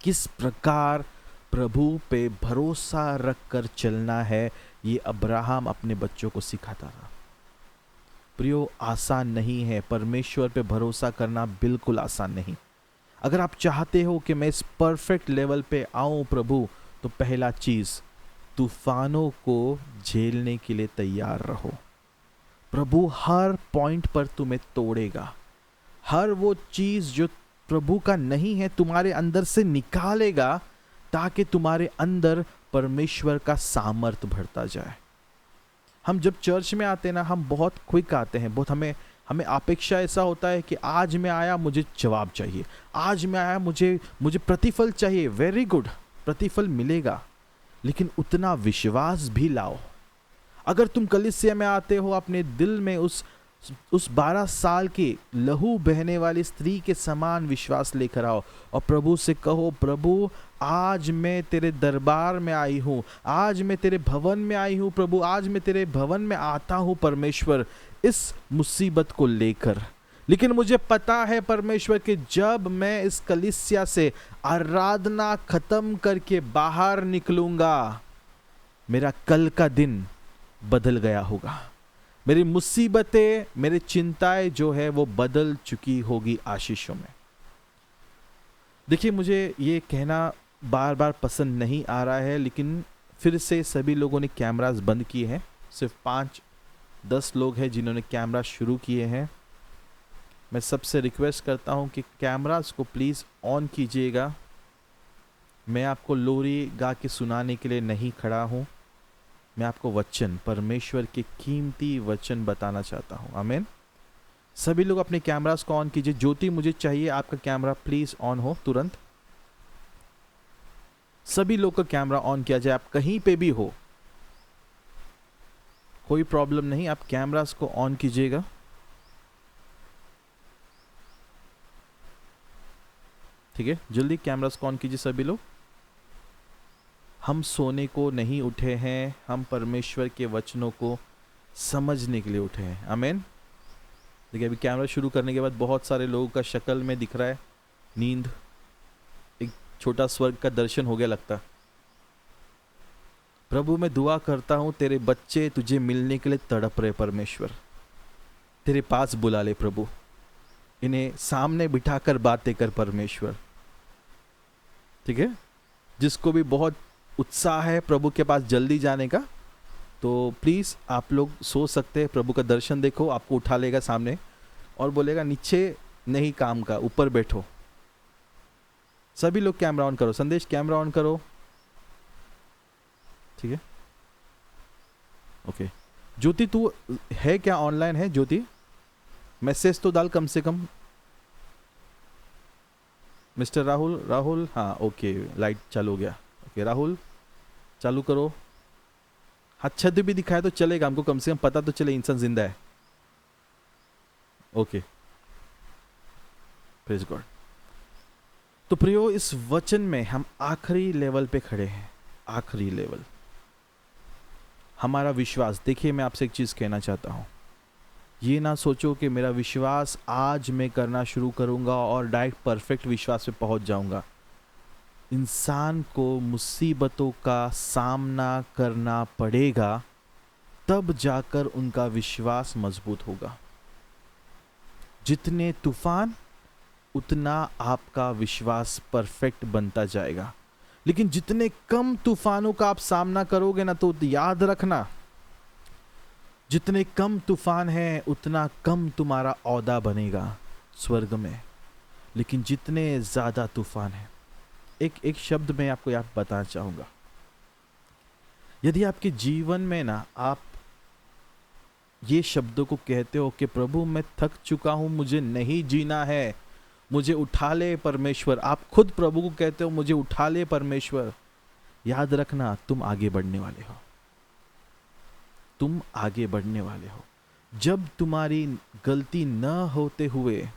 किस प्रकार प्रभु पे भरोसा रखकर चलना है, ये अब्राहम अपने बच्चों को सिखाता था। प्रियो, आसान नहीं है परमेश्वर पे भरोसा करना, बिल्कुल आसान नहीं। अगर आप चाहते हो कि मैं इस परफेक्ट लेवल पे आऊं प्रभु, तो पहला चीज, तूफानों को झेलने के लिए तैयार रहो। प्रभु हर पॉइंट पर तुम्हें तोड़ेगा, हर वो चीज जो प्रभु का नहीं है तुम्हारे अंदर से निकालेगा, ताकि तुम्हारे अंदर परमेश्वर का सामर्थ बढ़ता जाए। हम जब चर्च में आते हैं ना, हम बहुत क्विक आते हैं, बहुत हमें अपेक्षा ऐसा होता है कि आज मैं आया, मुझे जवाब चाहिए, आज मैं आया, मुझे प्रतिफल चाहिए। वेरी गुड, प्रतिफल मिलेगा, लेकिन उतना विश्वास भी लाओ। अगर तुम कलीसिया में आते हो, अपने दिल में उस 12 साल की लहू बहने वाली स्त्री के समान विश्वास लेकर आओ और प्रभु से कहो, प्रभु आज मैं तेरे दरबार में आई हूँ, आज मैं तेरे भवन में आई हूँ प्रभु, आज मैं तेरे भवन में आता हूँ परमेश्वर, इस मुसीबत को लेकर। लेकिन मुझे पता है परमेश्वर कि जब मैं इस कलीसिया से आराधना खत्म करके बाहर निकलूंगा, मेरा कल का दिन बदल गया होगा, मेरी मुसीबतें, मेरी चिंताएं जो है वो बदल चुकी होगी आशीषों में। देखिए, मुझे ये कहना बार बार पसंद नहीं आ रहा है, लेकिन फिर से सभी लोगों ने कैमरास बंद किए हैं। सिर्फ 5-10 लोग हैं जिन्होंने कैमरा शुरू किए हैं। मैं सबसे रिक्वेस्ट करता हूं कि कैमरास को प्लीज़ ऑन कीजिएगा। मैं आपको लोरी गा के सुनाने के लिए नहीं खड़ा हूं, मैं आपको वचन, परमेश्वर के कीमती वचन बताना चाहता हूं। आमीन। सभी लोग अपने कैमरास को ऑन कीजिए। ज्योति, मुझे चाहिए आपका कैमरा प्लीज ऑन हो तुरंत। सभी लोग का कैमरा ऑन किया जाए, आप कहीं पे भी हो, कोई प्रॉब्लम नहीं, आप कैमरास को ऑन कीजिएगा। ठीक है, जल्दी कैमरास को ऑन कीजिए सभी लोग। हम सोने को नहीं उठे हैं, हम परमेश्वर के वचनों को समझने के लिए उठे हैं। आमीन। देखिए, अभी कैमरा शुरू करने के बाद बहुत सारे लोगों का शक्ल में दिख रहा है नींद, एक छोटा स्वर्ग का दर्शन हो गया लगता। प्रभु, मैं दुआ करता हूं तेरे बच्चे तुझे मिलने के लिए तड़प रहे परमेश्वर, तेरे पास बुला ले प्रभु, इन्हें सामने बिठाकर बातें कर परमेश्वर। ठीक है, जिसको भी बहुत उत्साह है प्रभु के पास जल्दी जाने का, तो प्लीज़ आप लोग सो सकते हैं, प्रभु का दर्शन देखो, आपको उठा लेगा सामने और बोलेगा नीचे नहीं काम का, ऊपर बैठो। सभी लोग कैमरा ऑन करो, संदेश कैमरा ऑन करो। ठीक है, ओके। ज्योति, तू है क्या, ऑनलाइन है ज्योति? मैसेज तो डाल कम से कम। मिस्टर राहुल, हाँ ओके, लाइट चालू हो गया। ओके राहुल, चालू करो। हाँ, छत भी दिखाए तो चलेगा, हमको कम से कम पता तो चले इंसान जिंदा है। Okay, praise God. तो प्रियो, इस वचन में हम आखिरी लेवल पे खड़े हैं, आखिरी लेवल हमारा विश्वास। देखिए, मैं आपसे एक चीज कहना चाहता हूं, ये ना सोचो कि मेरा विश्वास आज मैं करना शुरू करूंगा और डायरेक्ट परफेक्ट विश्वास पे पहुंच जाऊंगा। इंसान को मुसीबतों का सामना करना पड़ेगा, तब जाकर उनका विश्वास मजबूत होगा। जितने तूफान, उतना आपका विश्वास परफेक्ट बनता जाएगा। लेकिन जितने कम तूफानों का आप सामना करोगे ना, तो याद रखना, जितने कम तूफान हैं उतना कम तुम्हारा औदा बनेगा स्वर्ग में। लेकिन जितने ज्यादा तूफान हैं, एक शब्द मैं आपको यहाँ बताना चाहूंगा। यदि आपके जीवन में ना आप ये शब्दों को कहते हो कि प्रभु मैं थक चुका हूं, मुझे नहीं जीना है, मुझे उठा ले परमेश्वर, आप खुद प्रभु को कहते हो मुझे उठा ले परमेश्वर, याद रखना तुम आगे बढ़ने वाले हो। तुम आगे बढ़ने वाले हो। जब तुम्हारी गलती न होते हुए,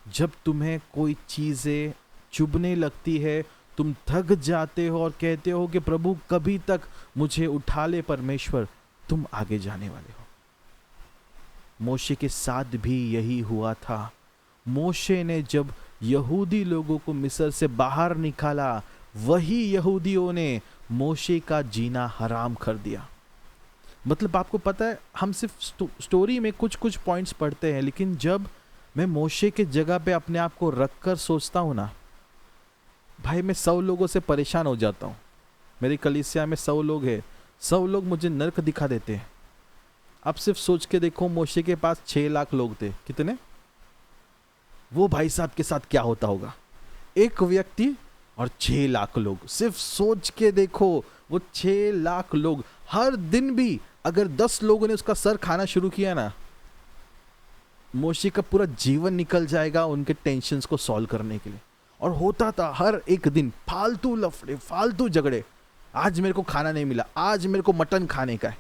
जब तुम्हें कोई चीजें चुभने लगती है, तुम थक जाते हो और कहते हो कि प्रभु कभी तक मुझे उठा ले परमेश्वर, तुम आगे जाने वाले हो। मोशे के साथ भी यही हुआ था। मोशे ने जब यहूदी लोगों को मिस्र से बाहर निकाला, वही यहूदियों ने मोशे का जीना हराम कर दिया। मतलब आपको पता है, हम सिर्फ स्टोरी में कुछ कुछ पॉइंट्स पढ़ते हैं, लेकिन जब मैं मोशे के जगह पे अपने आप को रखकर सोचता हूँ ना, भाई मैं 100 लोगों से परेशान हो जाता हूँ। मेरी कलीसिया में 100 लोग हैं, 100 लोग मुझे नर्क दिखा देते हैं। अब सिर्फ सोच के देखो, मोशे के पास 6 लाख लोग थे। कितने? वो भाई साहब के साथ क्या होता होगा? एक व्यक्ति और 6 लाख लोग। सिर्फ सोच के देखो, वो 6 लाख लोग, हर दिन भी अगर 10 लोगों ने उसका सर खाना शुरू किया ना, मोशे का पूरा जीवन निकल जाएगा उनके टेंशन्स को सॉल्व करने के लिए। और होता था हर एक दिन फालतू लफड़े, फालतू झगड़े। आज मेरे को खाना नहीं मिला, आज मेरे को मटन खाने का है।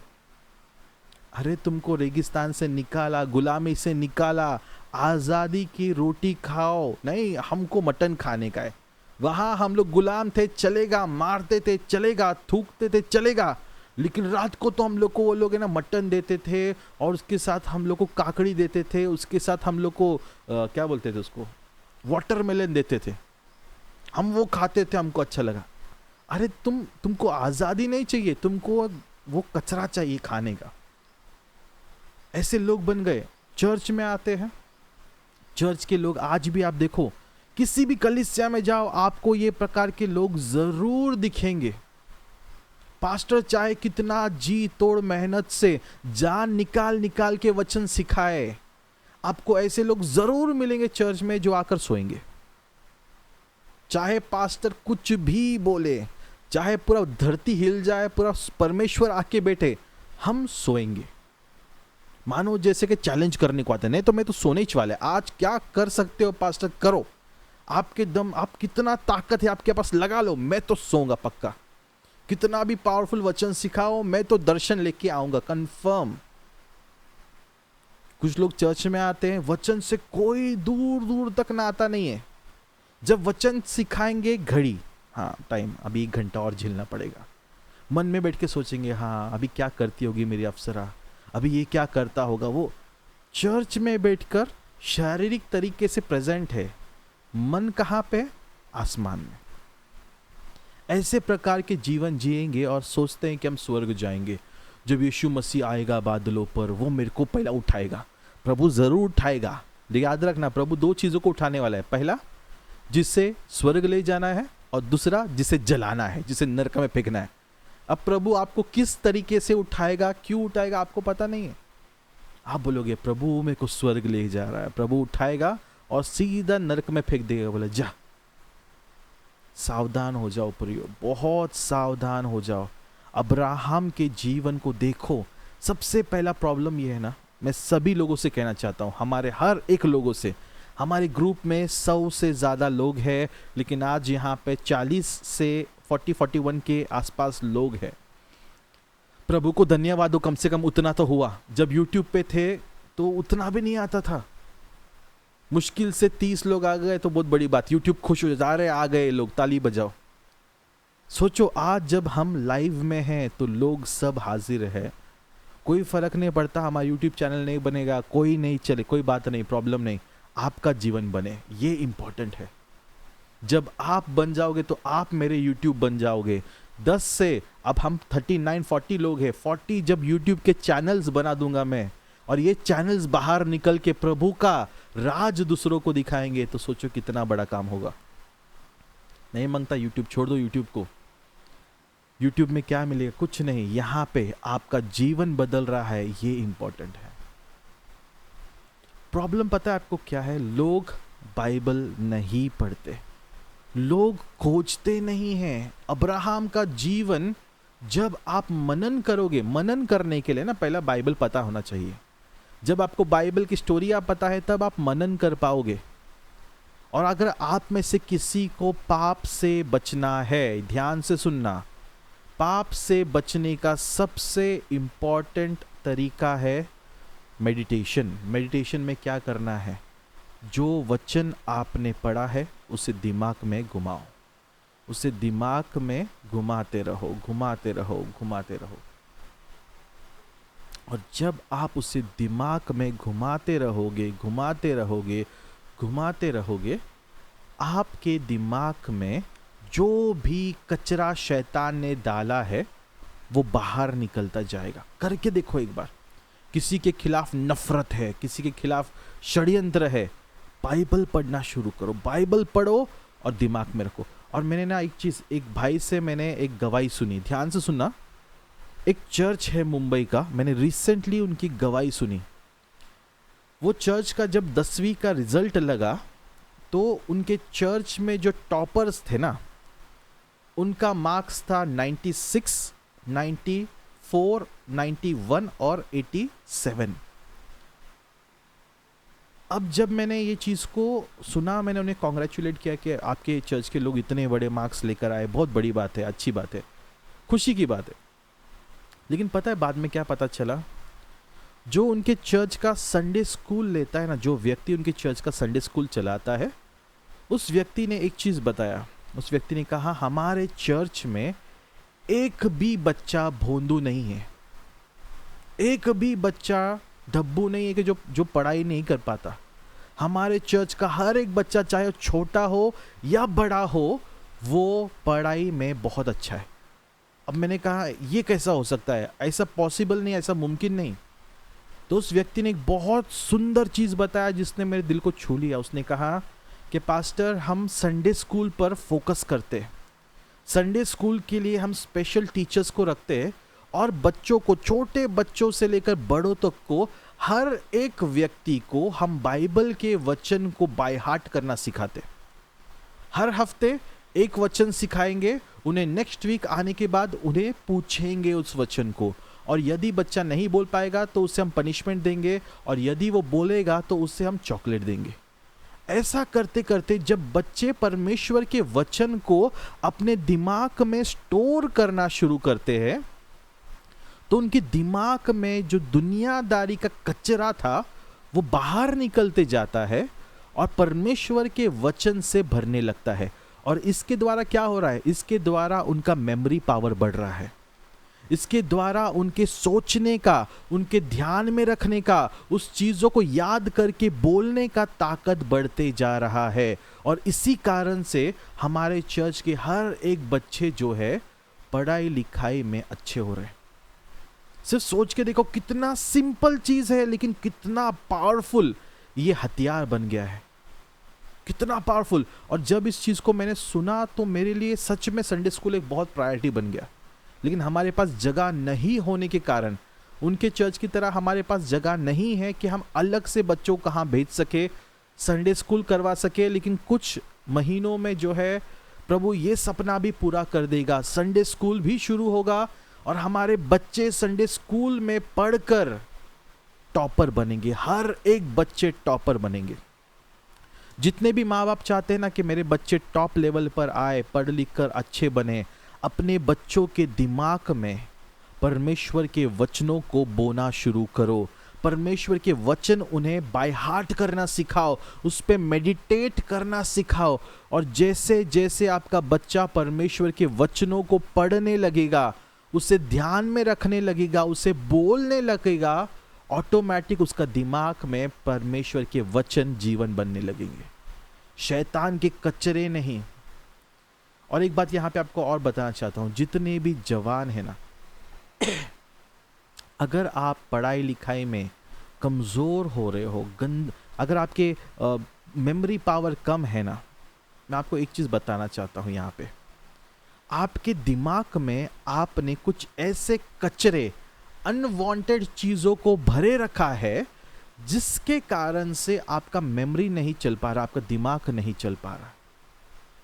अरे तुमको रेगिस्तान से निकाला, गुलामी से निकाला, आज़ादी की रोटी खाओ, नहीं हमको मटन खाने का है। वहाँ हम लोग गुलाम थे, चलेगा, मारते थे चलेगा, थूकते थे चलेगा, लेकिन रात को तो हम लोग को वो लोग है ना मटन देते थे, और उसके साथ हम लोग को काकड़ी देते थे, उसके साथ हम लोग को क्या बोलते थे उसको, वाटरमेलन देते थे। हम वो खाते थे, हमको अच्छा लगा। अरे तुमको आज़ादी नहीं चाहिए, तुमको वो कचरा चाहिए खाने का। ऐसे लोग बन गए। चर्च में आते हैं, चर्च के लोग आज भी आप देखो, किसी भी कलीसिया में जाओ आपको ये प्रकार के लोग जरूर दिखेंगे। पास्टर चाहे कितना जी तोड़ मेहनत से जान निकाल निकाल के वचन सिखाए, आपको ऐसे लोग जरूर मिलेंगे चर्च में जो आकर सोएंगे। चाहे पास्टर कुछ भी बोले, चाहे पूरा धरती हिल जाए, पूरा परमेश्वर आके बैठे, हम सोएंगे। मानो जैसे कि चैलेंज करने को आते, नहीं तो मैं तो सोने ही वाला है, आज क्या कर सकते हो पास्टर करो, आपके दम, आप कितना ताकत है आपके पास लगा लो, मैं तो सोऊंगा पक्का। कितना भी पावरफुल वचन सिखाओ, मैं तो दर्शन लेके आऊंगा कंफर्म। कुछ लोग चर्च में आते हैं, वचन से कोई दूर दूर तक ना आता नहीं है। जब वचन सिखाएंगे घड़ी, हाँ टाइम अभी 1 घंटा और झेलना पड़ेगा, मन में बैठ के सोचेंगे हाँ अभी क्या करती होगी मेरी अप्सरा, अभी ये क्या करता होगा वो। चर्च में बैठकर शारीरिक तरीके से प्रेजेंट है, मन कहाँ पे? आसमान में। ऐसे प्रकार के जीवन जिएंगे और सोचते हैं कि हम स्वर्ग जाएंगे। जब यीशु मसीह आएगा बादलों पर, वो मेरे को पहला उठाएगा। प्रभु जरूर उठाएगा। याद रखना, प्रभु 2 चीजों को उठाने वाला है। पहला जिसे स्वर्ग ले जाना है, और दूसरा जिसे जलाना है, जिसे नरक में फेंकना है। अब प्रभु आपको किस तरीके से उठाएगा, क्यों उठाएगा, आपको पता नहीं है। आप बोलोगे प्रभु मेरे को स्वर्ग ले जा रहा है, प्रभु उठाएगा और सीधा नरक में फेंक देगा। बोले जा। सावधान हो जाओ प्रियो, बहुत सावधान हो जाओ। अब्राहम के जीवन को देखो। सबसे पहला प्रॉब्लम ये है ना, मैं सभी लोगों से कहना चाहता हूँ, हमारे हर एक लोगों से, हमारे ग्रुप में 100 से ज़्यादा लोग हैं, लेकिन आज यहाँ पे 40 से 41 के आसपास लोग हैं। प्रभु को धन्यवाद हो, कम से कम उतना तो हुआ। जब यूट्यूब पे थे तो उतना भी नहीं आता था, मुश्किल से 30 लोग आ गए तो बहुत बड़ी बात। यूट्यूब खुश हो जा रहे, आ गए लोग, ताली बजाओ। सोचो आज जब हम लाइव में हैं तो लोग सब हाजिर है, कोई फर्क नहीं पड़ता हमारा यूट्यूब चैनल नहीं बनेगा, कोई नहीं चले, कोई बात नहीं, प्रॉब्लम नहीं, आपका जीवन बने, ये इंपॉर्टेंट है। जब आप बन जाओगे तो आप मेरे यूट्यूब बन जाओगे। 10 से अब हम 39-40 लोग हैं, 40 जब यूट्यूब के चैनल्स बना दूंगा मैं, और ये चैनल्स बाहर निकल के प्रभु का राज दूसरों को दिखाएंगे, तो सोचो कितना बड़ा काम होगा। नहीं मांगता यूट्यूब, छोड़ दो यूट्यूब को। यूट्यूब में क्या मिलेगा? कुछ नहीं। यहां पे आपका जीवन बदल रहा है, ये इंपॉर्टेंट है। प्रॉब्लम पता है आपको क्या है? लोग बाइबल नहीं पढ़ते, लोग खोजते नहीं हैं। अब्राहम का जीवन जब आप मनन करोगे, मनन करने के लिए ना पहला बाइबल पता होना चाहिए। जब आपको बाइबल की स्टोरी आप पता है तब आप मनन कर पाओगे। और अगर आप में से किसी को पाप से बचना है, ध्यान से सुनना, पाप से बचने का सबसे इंपॉर्टेंट तरीका है मेडिटेशन। मेडिटेशन में क्या करना है? जो वचन आपने पढ़ा है उसे दिमाग में घुमाओ, उसे दिमाग में घुमाते रहो, घुमाते रहो, घुमाते रहो। और जब आप उसे दिमाग में घुमाते रहोगे, घुमाते रहोगे, घुमाते रहोगे, आपके दिमाग में जो भी कचरा शैतान ने डाला है वो बाहर निकलता जाएगा। करके देखो एक बार। किसी के खिलाफ नफरत है, किसी के खिलाफ षड्यंत्र है, बाइबल पढ़ना शुरू करो, बाइबल पढ़ो और दिमाग में रखो। और मैंने ना एक चीज़, एक भाई से मैंने एक गवाही सुनी, ध्यान से सुनना। एक चर्च है मुंबई का, मैंने रिसेंटली उनकी गवाही सुनी। वो चर्च का जब 10वीं का रिजल्ट लगा तो उनके चर्च में जो टॉपर्स थे ना, उनका मार्क्स था 96, 94, 91 और 87। अब जब मैंने ये चीज़ को सुना, मैंने उन्हें कॉन्ग्रेचुलेट किया कि आपके चर्च के लोग इतने बड़े मार्क्स लेकर आए, बहुत बड़ी बात है, अच्छी बात है, खुशी की बात है। लेकिन पता है बाद में क्या पता चला? जो उनके चर्च का संडे स्कूल लेता है ना, जो व्यक्ति उनके चर्च का संडे स्कूल चलाता है, उस व्यक्ति ने एक चीज़ बताया। उस व्यक्ति ने कहा हमारे चर्च में एक भी बच्चा भोंदू नहीं है, एक भी बच्चा डब्बू नहीं है कि जो पढ़ाई नहीं कर पाता। हमारे चर्च का हर एक बच्चा, चाहे छोटा हो या बड़ा हो, वो पढ़ाई में बहुत अच्छा है। अब मैंने कहा ये कैसा हो सकता है? ऐसा पॉसिबल नहीं, ऐसा मुमकिन नहीं। तो उस व्यक्ति ने एक बहुत सुंदर चीज़ बताया जिसने मेरे दिल को छू लिया। उसने कहा कि पास्टर, हम संडे स्कूल पर फोकस करते हैं, संडे स्कूल के लिए हम स्पेशल टीचर्स को रखते हैं, और बच्चों को, छोटे बच्चों से लेकर बड़ों तक को, हर एक व्यक्ति को हम बाइबल के वचन को बाय हार्ट करना सिखाते। हर हफ्ते एक वचन सिखाएंगे उन्हें, नेक्स्ट वीक आने के बाद उन्हें पूछेंगे उस वचन को, और यदि बच्चा नहीं बोल पाएगा तो उसे हम पनिशमेंट देंगे, और यदि वो बोलेगा तो उसे हम चॉकलेट देंगे। ऐसा करते करते जब बच्चे परमेश्वर के वचन को अपने दिमाग में स्टोर करना शुरू करते हैं, तो उनके दिमाग में जो दुनियादारी का कचरा था वो बाहर निकलते जाता है और परमेश्वर के वचन से भरने लगता है। और इसके द्वारा क्या हो रहा है? इसके द्वारा उनका मेमोरी पावर बढ़ रहा है, इसके द्वारा उनके सोचने का, उनके ध्यान में रखने का, उस चीज़ों को याद करके बोलने का ताकत बढ़ते जा रहा है। और इसी कारण से हमारे चर्च के हर एक बच्चे जो है पढ़ाई लिखाई में अच्छे हो रहे हैं। सिर्फ सोच के देखो, कितना सिंपल चीज़ है लेकिन कितना पावरफुल ये हथियार बन गया है, कितना पावरफुल। और जब इस चीज़ को मैंने सुना तो मेरे लिए सच में संडे स्कूल एक बहुत प्रायोरिटी बन गया। लेकिन हमारे पास जगह नहीं होने के कारण, उनके चर्च की तरह हमारे पास जगह नहीं है कि हम अलग से बच्चों को कहाँ भेज सके, संडे स्कूल करवा सके। लेकिन कुछ महीनों में जो है प्रभु ये सपना भी पूरा कर देगा, संडे स्कूल भी शुरू होगा और हमारे बच्चे संडे स्कूल में पढ़कर टॉपर बनेंगे, हर एक बच्चे टॉपर बनेंगे। जितने भी माँ बाप चाहते हैं ना कि मेरे बच्चे टॉप लेवल पर आए, पढ़ लिख कर अच्छे बने, अपने बच्चों के दिमाग में परमेश्वर के वचनों को बोना शुरू करो। परमेश्वर के वचन उन्हें बाय हार्ट करना सिखाओ, उस पर मेडिटेट करना सिखाओ। और जैसे जैसे आपका बच्चा परमेश्वर के वचनों को पढ़ने लगेगा, उसे ध्यान में रखने लगेगा, उसे बोलने लगेगा, ऑटोमेटिक उसका दिमाग में परमेश्वर के वचन जीवन बनने लगेंगे। शैतान के कचरे नहीं, और एक बात यहाँ पे आपको और बताना चाहता हूँ, जितने भी जवान हैं ना, अगर आप पढ़ाई लिखाई में कमज़ोर हो रहे हो, अगर आपके मेमोरी पावर कम है ना, मैं आपको एक चीज़ बताना चाहता हूँ यहाँ पे, आपके दिमाग में आपने कुछ ऐसे कचरे, अनवांटेड चीज़ों को भरे रखा है जिसके कारण से आपका मेमोरी नहीं चल पा रहा, आपका दिमाग नहीं चल पा रहा।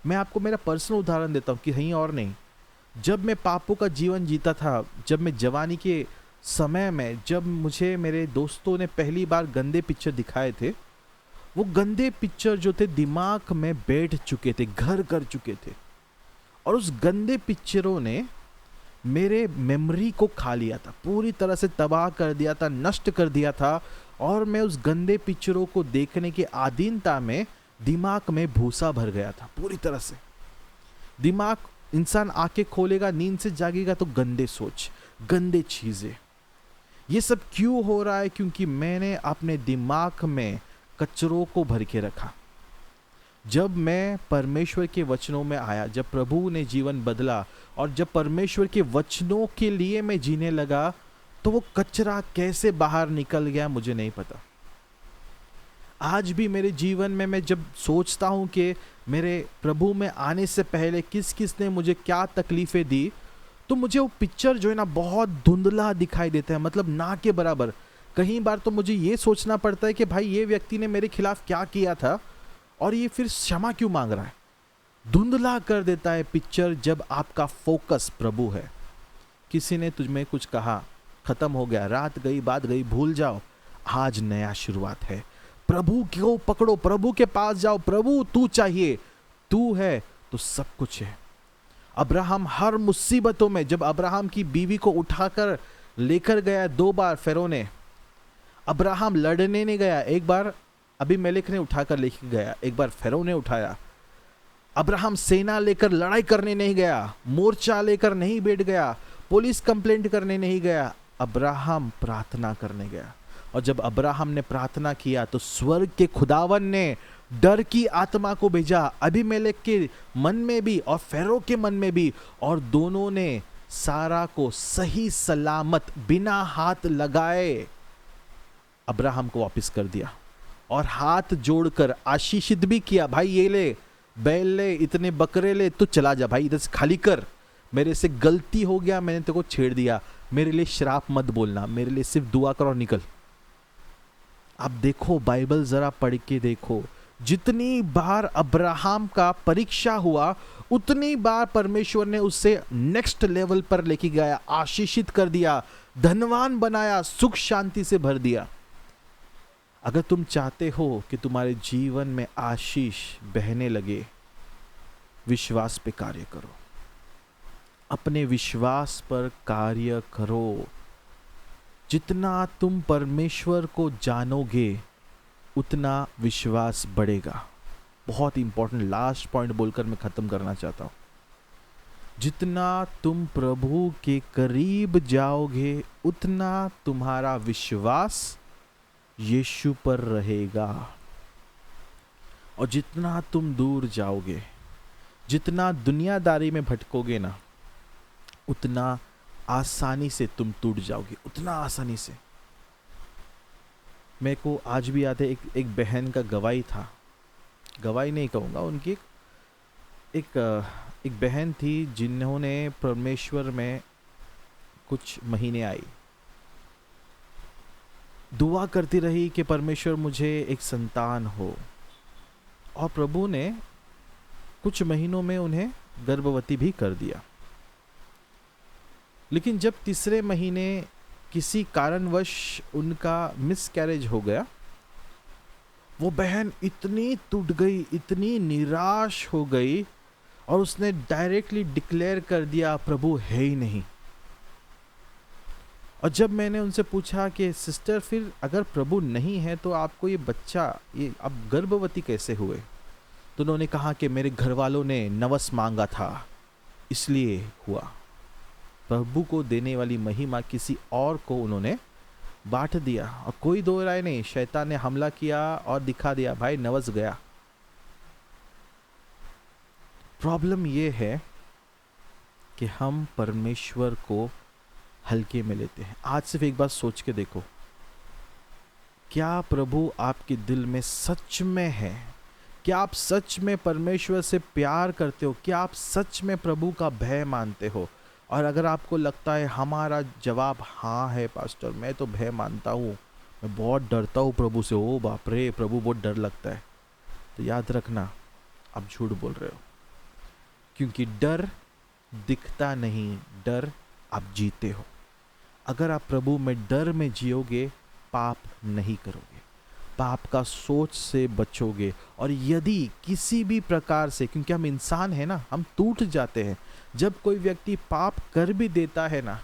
मैं आपको मेरा पर्सनल उदाहरण देता हूँ कि कहीं और नहीं। जब मैं पापों का जीवन जीता था, जब मैं जवानी के समय में, जब मुझे मेरे दोस्तों ने पहली बार गंदे पिक्चर दिखाए थे, वो गंदे पिक्चर जो थे दिमाग में बैठ चुके थे, घर कर चुके थे, और उस गंदे पिक्चरों ने मेरे मेमोरी को खा लिया था, पूरी तरह से तबाह कर दिया था, नष्ट कर दिया था। और मैं उस गंदे पिक्चरों को देखने की आदीनता में दिमाग में भूसा भर गया था पूरी तरह से। दिमाग, इंसान आंखें खोलेगा, नींद से जागेगा तो गंदे सोच, गंदे चीजें। ये सब क्यों हो रहा है? क्योंकि मैंने अपने दिमाग में कचरों को भर के रखा। जब मैं परमेश्वर के वचनों में आया, जब प्रभु ने जीवन बदला और जब परमेश्वर के वचनों के लिए मैं जीने लगा, तो वो कचरा कैसे बाहर निकल गया मुझे नहीं पता। आज भी मेरे जीवन में मैं जब सोचता हूँ कि मेरे प्रभु में आने से पहले किस किस ने मुझे क्या तकलीफ़ें दी, तो मुझे वो पिक्चर जो है ना बहुत धुंधला दिखाई देता है, मतलब ना के बराबर। कई बार तो मुझे ये सोचना पड़ता है कि भाई ये व्यक्ति ने मेरे खिलाफ क्या किया था और ये फिर क्षमा क्यों मांग रहा है। धुंधला कर देता है पिक्चर जब आपका फोकस प्रभु है। किसी ने तुझमें कुछ कहा, खत्म हो गया, रात गई बात गई, भूल जाओ, आज नया शुरुआत है। प्रभु को पकड़ो, प्रभु के पास जाओ, प्रभु तू चाहिए, तू है तो सब कुछ है। अब्राहम हर मुसीबतों में, जब अब्राहम की बीवी को उठाकर लेकर गया 2 बार फेरो ने, अब्राहम लड़ने नहीं गया, एक बार अबीमेलेक ने उठाकर लेकर गया, एक बार फेरो ने उठाया। अब्राहम सेना लेकर लड़ाई करने नहीं गया, मोर्चा लेकर नहीं बैठ गया, पुलिस कंप्लेंट करने नहीं गया, अब्राहम प्रार्थना करने गया। और जब अब्राहम ने प्रार्थना किया तो स्वर्ग के खुदावन ने डर की आत्मा को भेजा, अबीमेलेक के मन में भी और फेरो के मन में भी, और दोनों ने सारा को सही सलामत बिना हाथ लगाए अब्राहम को वापस कर दिया और हाथ जोड़कर आशीषित भी किया। भाई ये ले, बैल ले, इतने बकरे ले, तो चला जा भाई, इधर से खाली कर, मेरे से गलती हो गया, मैंने तेरे को छेड़ दिया, मेरे लिए श्राप मत बोलना, मेरे लिए सिर्फ दुआ कर और निकल। आप देखो, बाइबल जरा पढ़ के देखो, जितनी बार अब्राहम का परीक्षा हुआ उतनी बार परमेश्वर ने उससे नेक्स्ट लेवल पर लेके गया, आशीषित कर दिया, धनवान बनाया, सुख शांति से भर दिया। अगर तुम चाहते हो कि तुम्हारे जीवन में आशीष बहने लगे, विश्वास पे कार्य करो, अपने विश्वास पर कार्य करो। जितना तुम परमेश्वर को जानोगे उतना विश्वास बढ़ेगा। बहुत इंपॉर्टेंट लास्ट पॉइंट बोलकर मैं खत्म करना चाहता हूं। जितना तुम प्रभु के करीब जाओगे उतना तुम्हारा विश्वास यीशु पर रहेगा, और जितना तुम दूर जाओगे, जितना दुनियादारी में भटकोगे ना, उतना आसानी से तुम टूट जाओगे, उतना आसानी से। मेरे को आज भी याद है, एक बहन का गवाही था, गवाही नहीं कहूँगा, उनकी एक बहन थी जिन्होंने परमेश्वर में कुछ महीने आई, दुआ करती रही कि परमेश्वर मुझे एक संतान हो, और प्रभु ने कुछ महीनों में उन्हें गर्भवती भी कर दिया। लेकिन जब तीसरे महीने किसी कारणवश उनका मिसकैरेज हो गया, वो बहन इतनी टूट गई, इतनी निराश हो गई, और उसने डायरेक्टली डिक्लेयर कर दिया प्रभु है ही नहीं। और जब मैंने उनसे पूछा कि सिस्टर फिर अगर प्रभु नहीं है तो आपको ये बच्चा, ये आप गर्भवती कैसे हुए, तो उन्होंने कहा कि मेरे घर वालों ने नवस मांगा था इसलिए हुआ। प्रभु को देने वाली महिमा किसी और को उन्होंने बांट दिया, और कोई दो राय नहीं, शैतान ने हमला किया और दिखा दिया भाई नवस गया। प्रॉब्लम ये है कि हम परमेश्वर को हल्के में लेते हैं। आज सिर्फ एक बात सोच के देखो, क्या प्रभु आपके दिल में सच में है? क्या आप सच में परमेश्वर से प्यार करते हो? क्या आप सच में प्रभु का भय मानते हो? और अगर आपको लगता है हमारा जवाब हाँ है पास्टर, मैं तो भय मानता हूँ, मैं बहुत डरता हूँ प्रभु से, ओ बाप रे प्रभु बहुत डर लगता है, तो याद रखना आप झूठ बोल रहे हो। क्योंकि डर दिखता नहीं, डर आप जीते हो। अगर आप प्रभु में डर में जियोगे, पाप नहीं करोगे, पाप का सोच से बचोगे। और यदि किसी भी प्रकार से, क्योंकि हम इंसान हैं ना, हम टूट जाते हैं। जब कोई व्यक्ति पाप कर भी देता है ना,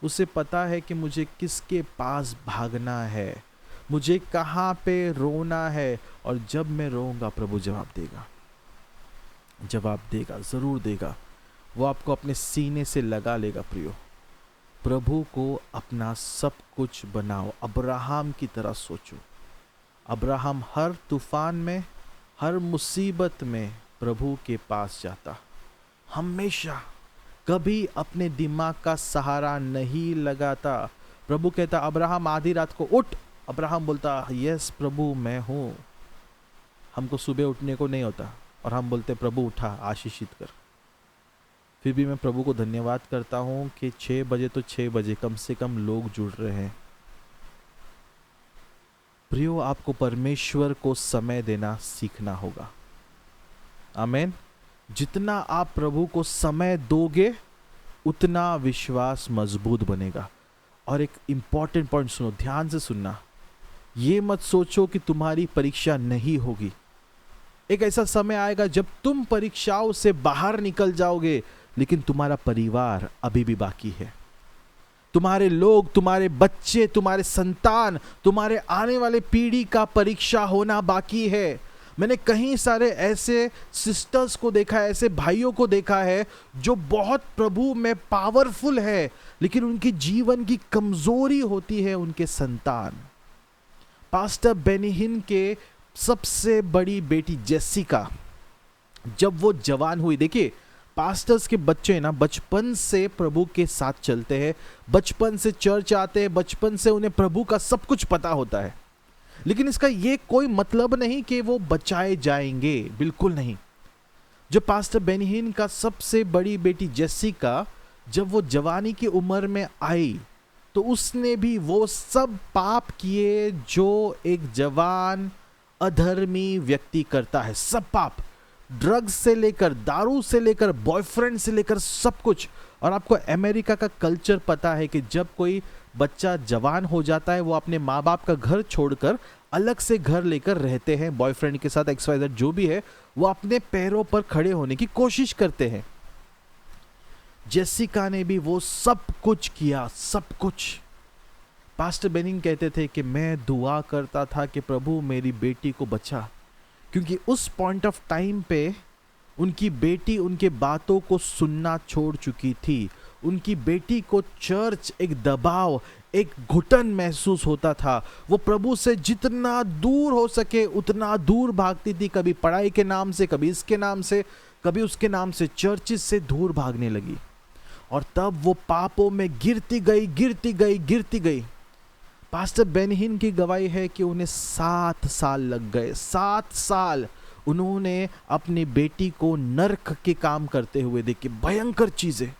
उसे पता है कि मुझे किसके पास भागना है, मुझे कहाँ पे रोना है, और जब मैं रोऊंगा प्रभु जवाब देगा, जवाब देगा, ज़रूर देगा। वो आपको अपने सीने से लगा लेगा। प्रियो, प्रभु को अपना सब कुछ बनाओ। अब्राहम की तरह सोचो। अब्राहम हर तूफान में, हर मुसीबत में प्रभु के पास जाता, हमेशा, कभी अपने दिमाग का सहारा नहीं लगाता। प्रभु कहता अब्राहम आधी रात को उठ, अब्राहम बोलता यस प्रभु मैं हूँ। हमको सुबह उठने को नहीं होता और हम बोलते प्रभु उठा, आशीषित कर। फिर भी मैं प्रभु को धन्यवाद करता हूँ कि 6 बजे तो 6 बजे कम से कम लोग जुड़ रहे हैं। प्रियो, आपको परमेश्वर को समय देना सीखना होगा। आमीन। जितना आप प्रभु को समय दोगे, उतना विश्वास मजबूत बनेगा। और एक इंपॉर्टेंट पॉइंट सुनो, ध्यान से सुनना। ये मत सोचो कि तुम्हारी परीक्षा नहीं होगी। एक ऐसा समय आएगा जब तुम परीक्षाओं से बाहर निकल जाओगे, लेकिन तुम्हारा परिवार अभी भी बाकी है। तुम्हारे लोग, तुम्हारे बच्चे, तुम्हारे संतान, तुम्हारे आने वाले पीढ़ी का परीक्षा होना बाकी है। मैंने कई सारे ऐसे सिस्टर्स को देखा है, ऐसे भाइयों को देखा है जो बहुत प्रभु में पावरफुल है, लेकिन उनकी जीवन की कमजोरी होती है उनके संतान। पास्टर बेनी हिन के सबसे बड़ी बेटी जेसिका, जब वो जवान हुई, देखिए पास्टर्स के बच्चे ना बचपन से प्रभु के साथ चलते हैं, बचपन से चर्च आते हैं, बचपन से उन्हें प्रभु का सब कुछ पता होता है। लेकिन इसका ये कोई मतलब नहीं कि वो बचाए जाएंगे, बिल्कुल नहीं। जो पास्टर बेनी हिन का सबसे बड़ी बेटी जेसिका, जब वो जवानी की उम्र में आई, तो उसने भी वो सब पाप किए जो एक जवान अधर्मी व्यक्ति करता है। सब पाप, ड्रग्स से लेकर, दारू से लेकर, बॉयफ्रेंड से लेकर, सब कुछ। और आपको अमेरिका का कल्चर पता है कि जब कोई बच्चा जवान हो जाता है, वो अपने माँ बाप का घर छोड़कर अलग से घर लेकर रहते हैं, बॉयफ्रेंड के साथ, XYZ जो भी है, वो अपने पैरों पर खड़े होने की कोशिश करते हैं। जेसिका ने भी वो सब कुछ किया, सब कुछ। पास्टर बेनिंग कहते थे कि मैं दुआ करता था कि प्रभु मेरी बेटी को बचा, क्योंकि उस पॉइंट ऑफ टाइम पे उनकी बेटी उनके बातों को सुनना छोड़ चुकी थी। उनकी बेटी को चर्च एक दबाव, एक घुटन महसूस होता था। वो प्रभु से जितना दूर हो सके उतना दूर भागती थी, कभी पढ़ाई के नाम से, कभी इसके नाम से, कभी उसके नाम से, चर्चिस से दूर भागने लगी। और तब वो पापों में गिरती गई, गिरती गई, गिरती गई। पास्टर बेनी हिन की गवाही है कि उन्हें 7 साल लग गए। 7 साल उन्होंने अपनी बेटी को नर्क के काम करते हुए देखे, भयंकर चीजें।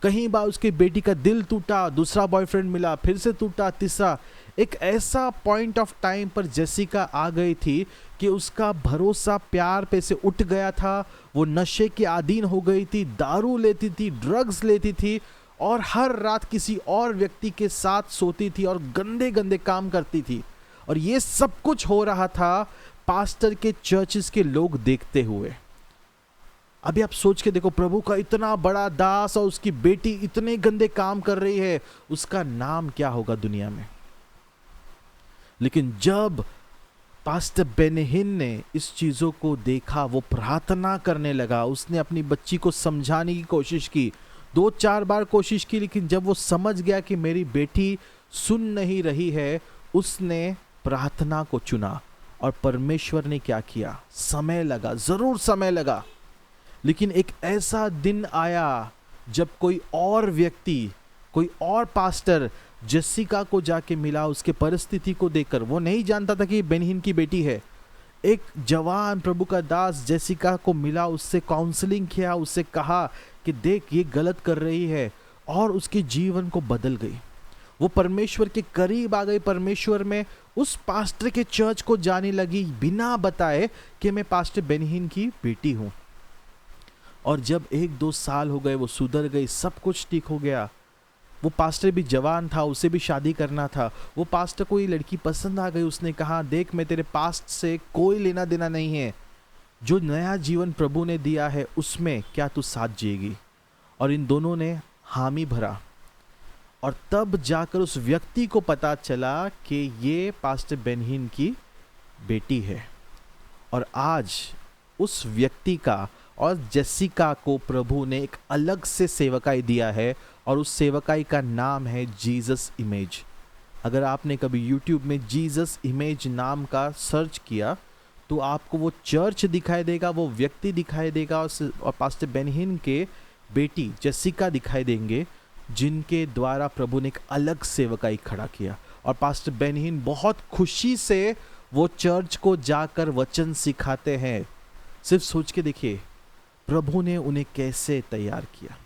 कहीं बार उसकी बेटी का दिल टूटा, दूसरा बॉयफ्रेंड मिला, फिर से टूटा, तीसरा। एक ऐसा पॉइंट ऑफ टाइम पर जेसिका आ गई थी कि उसका भरोसा प्यार पे से उठ गया था। वो नशे की अधीन हो गई थी, दारू लेती थी, ड्रग्स लेती थी, और हर रात किसी और व्यक्ति के साथ सोती थी और गंदे गंदे काम करती थी। और ये सब कुछ हो रहा था पास्टर के चर्चेस के लोग देखते हुए। अभी आप सोच के देखो, प्रभु का इतना बड़ा दास और उसकी बेटी इतने गंदे काम कर रही है, उसका नाम क्या होगा दुनिया में। लेकिन जब पास्टर बेनी हिन ने इस चीजों को देखा, वो प्रार्थना करने लगा। उसने अपनी बच्ची को समझाने की कोशिश की, 2-4 बार कोशिश की, लेकिन जब वो समझ गया कि मेरी बेटी सुन नहीं रही है, उसने प्रार्थना को चुना। और परमेश्वर ने क्या किया, समय लगा, जरूर समय लगा। लेकिन एक ऐसा दिन आया जब कोई और व्यक्ति, कोई और पास्टर जेसिका को जाके मिला। उसके परिस्थिति को देखकर वो नहीं जानता था कि बेनहीन की बेटी है। एक जवान प्रभु का दास जेसिका को मिला, उससे काउंसलिंग किया, उससे कहा कि देख ये गलत कर रही है, और उसके जीवन को बदल गई। वो परमेश्वर के करीब आ गई, परमेश्वर में उस पास्टर के चर्च को जाने लगी बिना बताए कि मैं पास्टर बेनहीन की बेटी हूं। और जब 1-2 साल हो गए, वो सुधर गई, सब कुछ ठीक हो गया। वो पास्टर भी जवान था, उसे भी शादी करना था। वो पास्टर को ये लड़की पसंद आ गई। उसने कहा देख मैं तेरे पास्ट से कोई लेना देना नहीं है, जो नया जीवन प्रभु ने दिया है उसमें क्या तू साथ जिएगी। और इन दोनों ने हामी भरा, और तब जाकर उस व्यक्ति को पता चला कि ये पास्टर बेनहीन की बेटी है। और आज उस व्यक्ति का और जेसिका को प्रभु ने एक अलग से सेवकाई दिया है, और उस सेवकाई का नाम है जीसस इमेज। अगर आपने कभी यूट्यूब में जीसस इमेज नाम का सर्च किया तो आपको वो चर्च दिखाई देगा, वो व्यक्ति दिखाई देगा, और पास्टर बेनहीन के बेटी जेसिका दिखाई देंगे, जिनके द्वारा प्रभु ने एक अलग सेवकाई खड़ा किया। और पास्टर बेनहीन बहुत खुशी से वो चर्च को जाकर वचन सिखाते हैं। सिर्फ सोच के देखिए प्रभु ने उन्हें कैसे तैयार किया।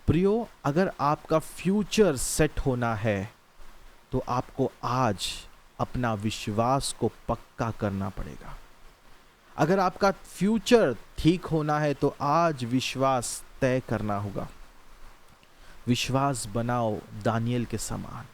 प्रियो, अगर आपका फ्यूचर सेट होना है तो आपको आज अपना विश्वास को पक्का करना पड़ेगा। अगर आपका फ्यूचर ठीक होना है तो आज विश्वास तय करना होगा। विश्वास बनाओ दानियल के समान,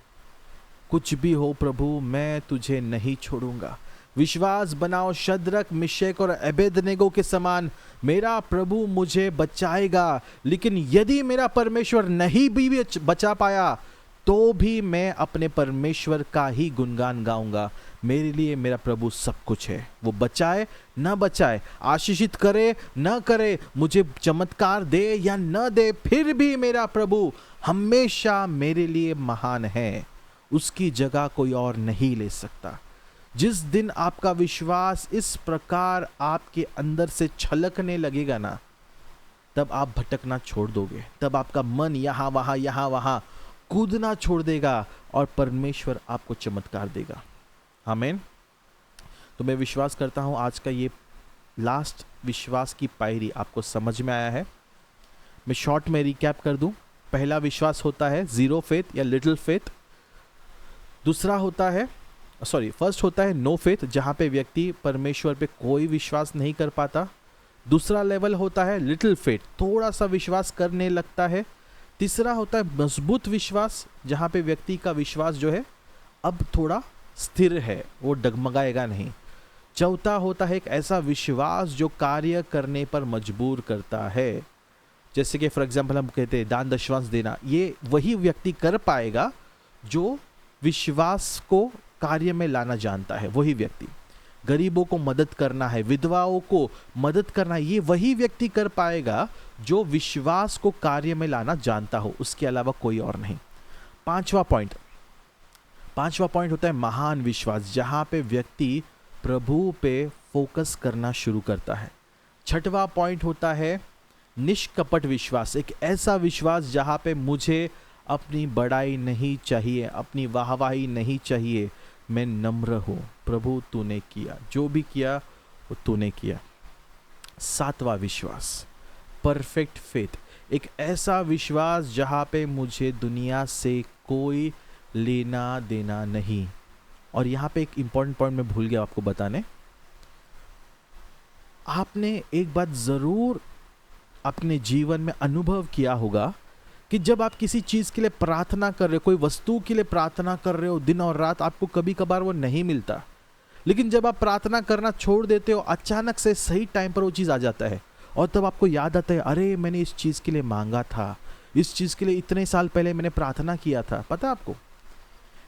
कुछ भी हो प्रभु मैं तुझे नहीं छोड़ूंगा। विश्वास बनाओ शद्रक, मिशेक और अबेदनेगो के समान, मेरा प्रभु मुझे बचाएगा, लेकिन यदि मेरा परमेश्वर नहीं भी बचा पाया तो भी मैं अपने परमेश्वर का ही गुणगान गाऊंगा। मेरे लिए मेरा प्रभु सब कुछ है। वो बचाए न बचाए, आशीषित करे न करे, मुझे चमत्कार दे या न दे, फिर भी मेरा प्रभु हमेशा मेरे लिए महान है। उसकी जगह कोई और नहीं ले सकता। जिस दिन आपका विश्वास इस प्रकार आपके अंदर से छलकने लगेगा ना, तब आप भटकना छोड़ दोगे। तब आपका मन यहाँ वहां कूदना छोड़ देगा, और परमेश्वर आपको चमत्कार देगा। आमीन। तो मैं विश्वास करता हूं आज का ये लास्ट विश्वास की पायरी आपको समझ में आया है। मैं शॉर्ट में रिकैप कर दूं। पहला विश्वास होता है जीरो फेथ या लिटिल फेथ। दूसरा होता है फर्स्ट होता है नो फेथ, जहां पे व्यक्ति परमेश्वर पे कोई विश्वास नहीं कर पाता। दूसरा लेवल होता है लिटिल फेथ, थोड़ा सा विश्वास करने लगता है। तीसरा होता है मजबूत विश्वास, जहां पे व्यक्ति का विश्वास जो है अब थोड़ा स्थिर है, वो डगमगाएगा नहीं। चौथा होता है एक ऐसा विश्वास जो कार्य करने पर मजबूर करता है। जैसे कि फॉर एग्जाम्पल हम कहते हैं दान दशवांश देना, ये वही व्यक्ति कर पाएगा जो विश्वास को कार्य में लाना जानता है। वही व्यक्ति, गरीबों को मदद करना है, विधवाओं को मदद करना है, ये वही व्यक्ति कर पाएगा जो विश्वास को कार्य में लाना जानता हो, उसके अलावा कोई और नहीं। पांचवा पॉइंट होता है महान विश्वास, जहां पे व्यक्ति प्रभु पे फोकस करना शुरू करता है। छठवां पॉइंट होता है निष्कपट विश्वास, एक ऐसा विश्वास जहां पे मुझे अपनी बड़ाई नहीं चाहिए, अपनी वाहवाही नहीं चाहिए, मैं नम्र हूं। प्रभु तूने किया, जो भी किया वो तूने किया। सातवां विश्वास परफेक्ट फेथ, एक ऐसा विश्वास जहां पे मुझे दुनिया से कोई लेना देना नहीं। और यहां पे एक इंपॉर्टेंट पॉइंट मैं भूल गया आपको बताने। आपने एक बात जरूर अपने जीवन में अनुभव किया होगा कि जब आप किसी चीज के लिए प्रार्थना कर रहे हो, कोई वस्तु के लिए प्रार्थना कर रहे हो दिन और रात, आपको कभी कभार वो नहीं मिलता, लेकिन जब आप प्रार्थना करना छोड़ देते हो, अचानक से सही टाइम पर वो चीज आ जाता है, और तब आपको याद आता है अरे मैंने इस चीज के लिए मांगा था, इस चीज के लिए इतने साल पहले मैंने प्रार्थना किया था। पता है आपको,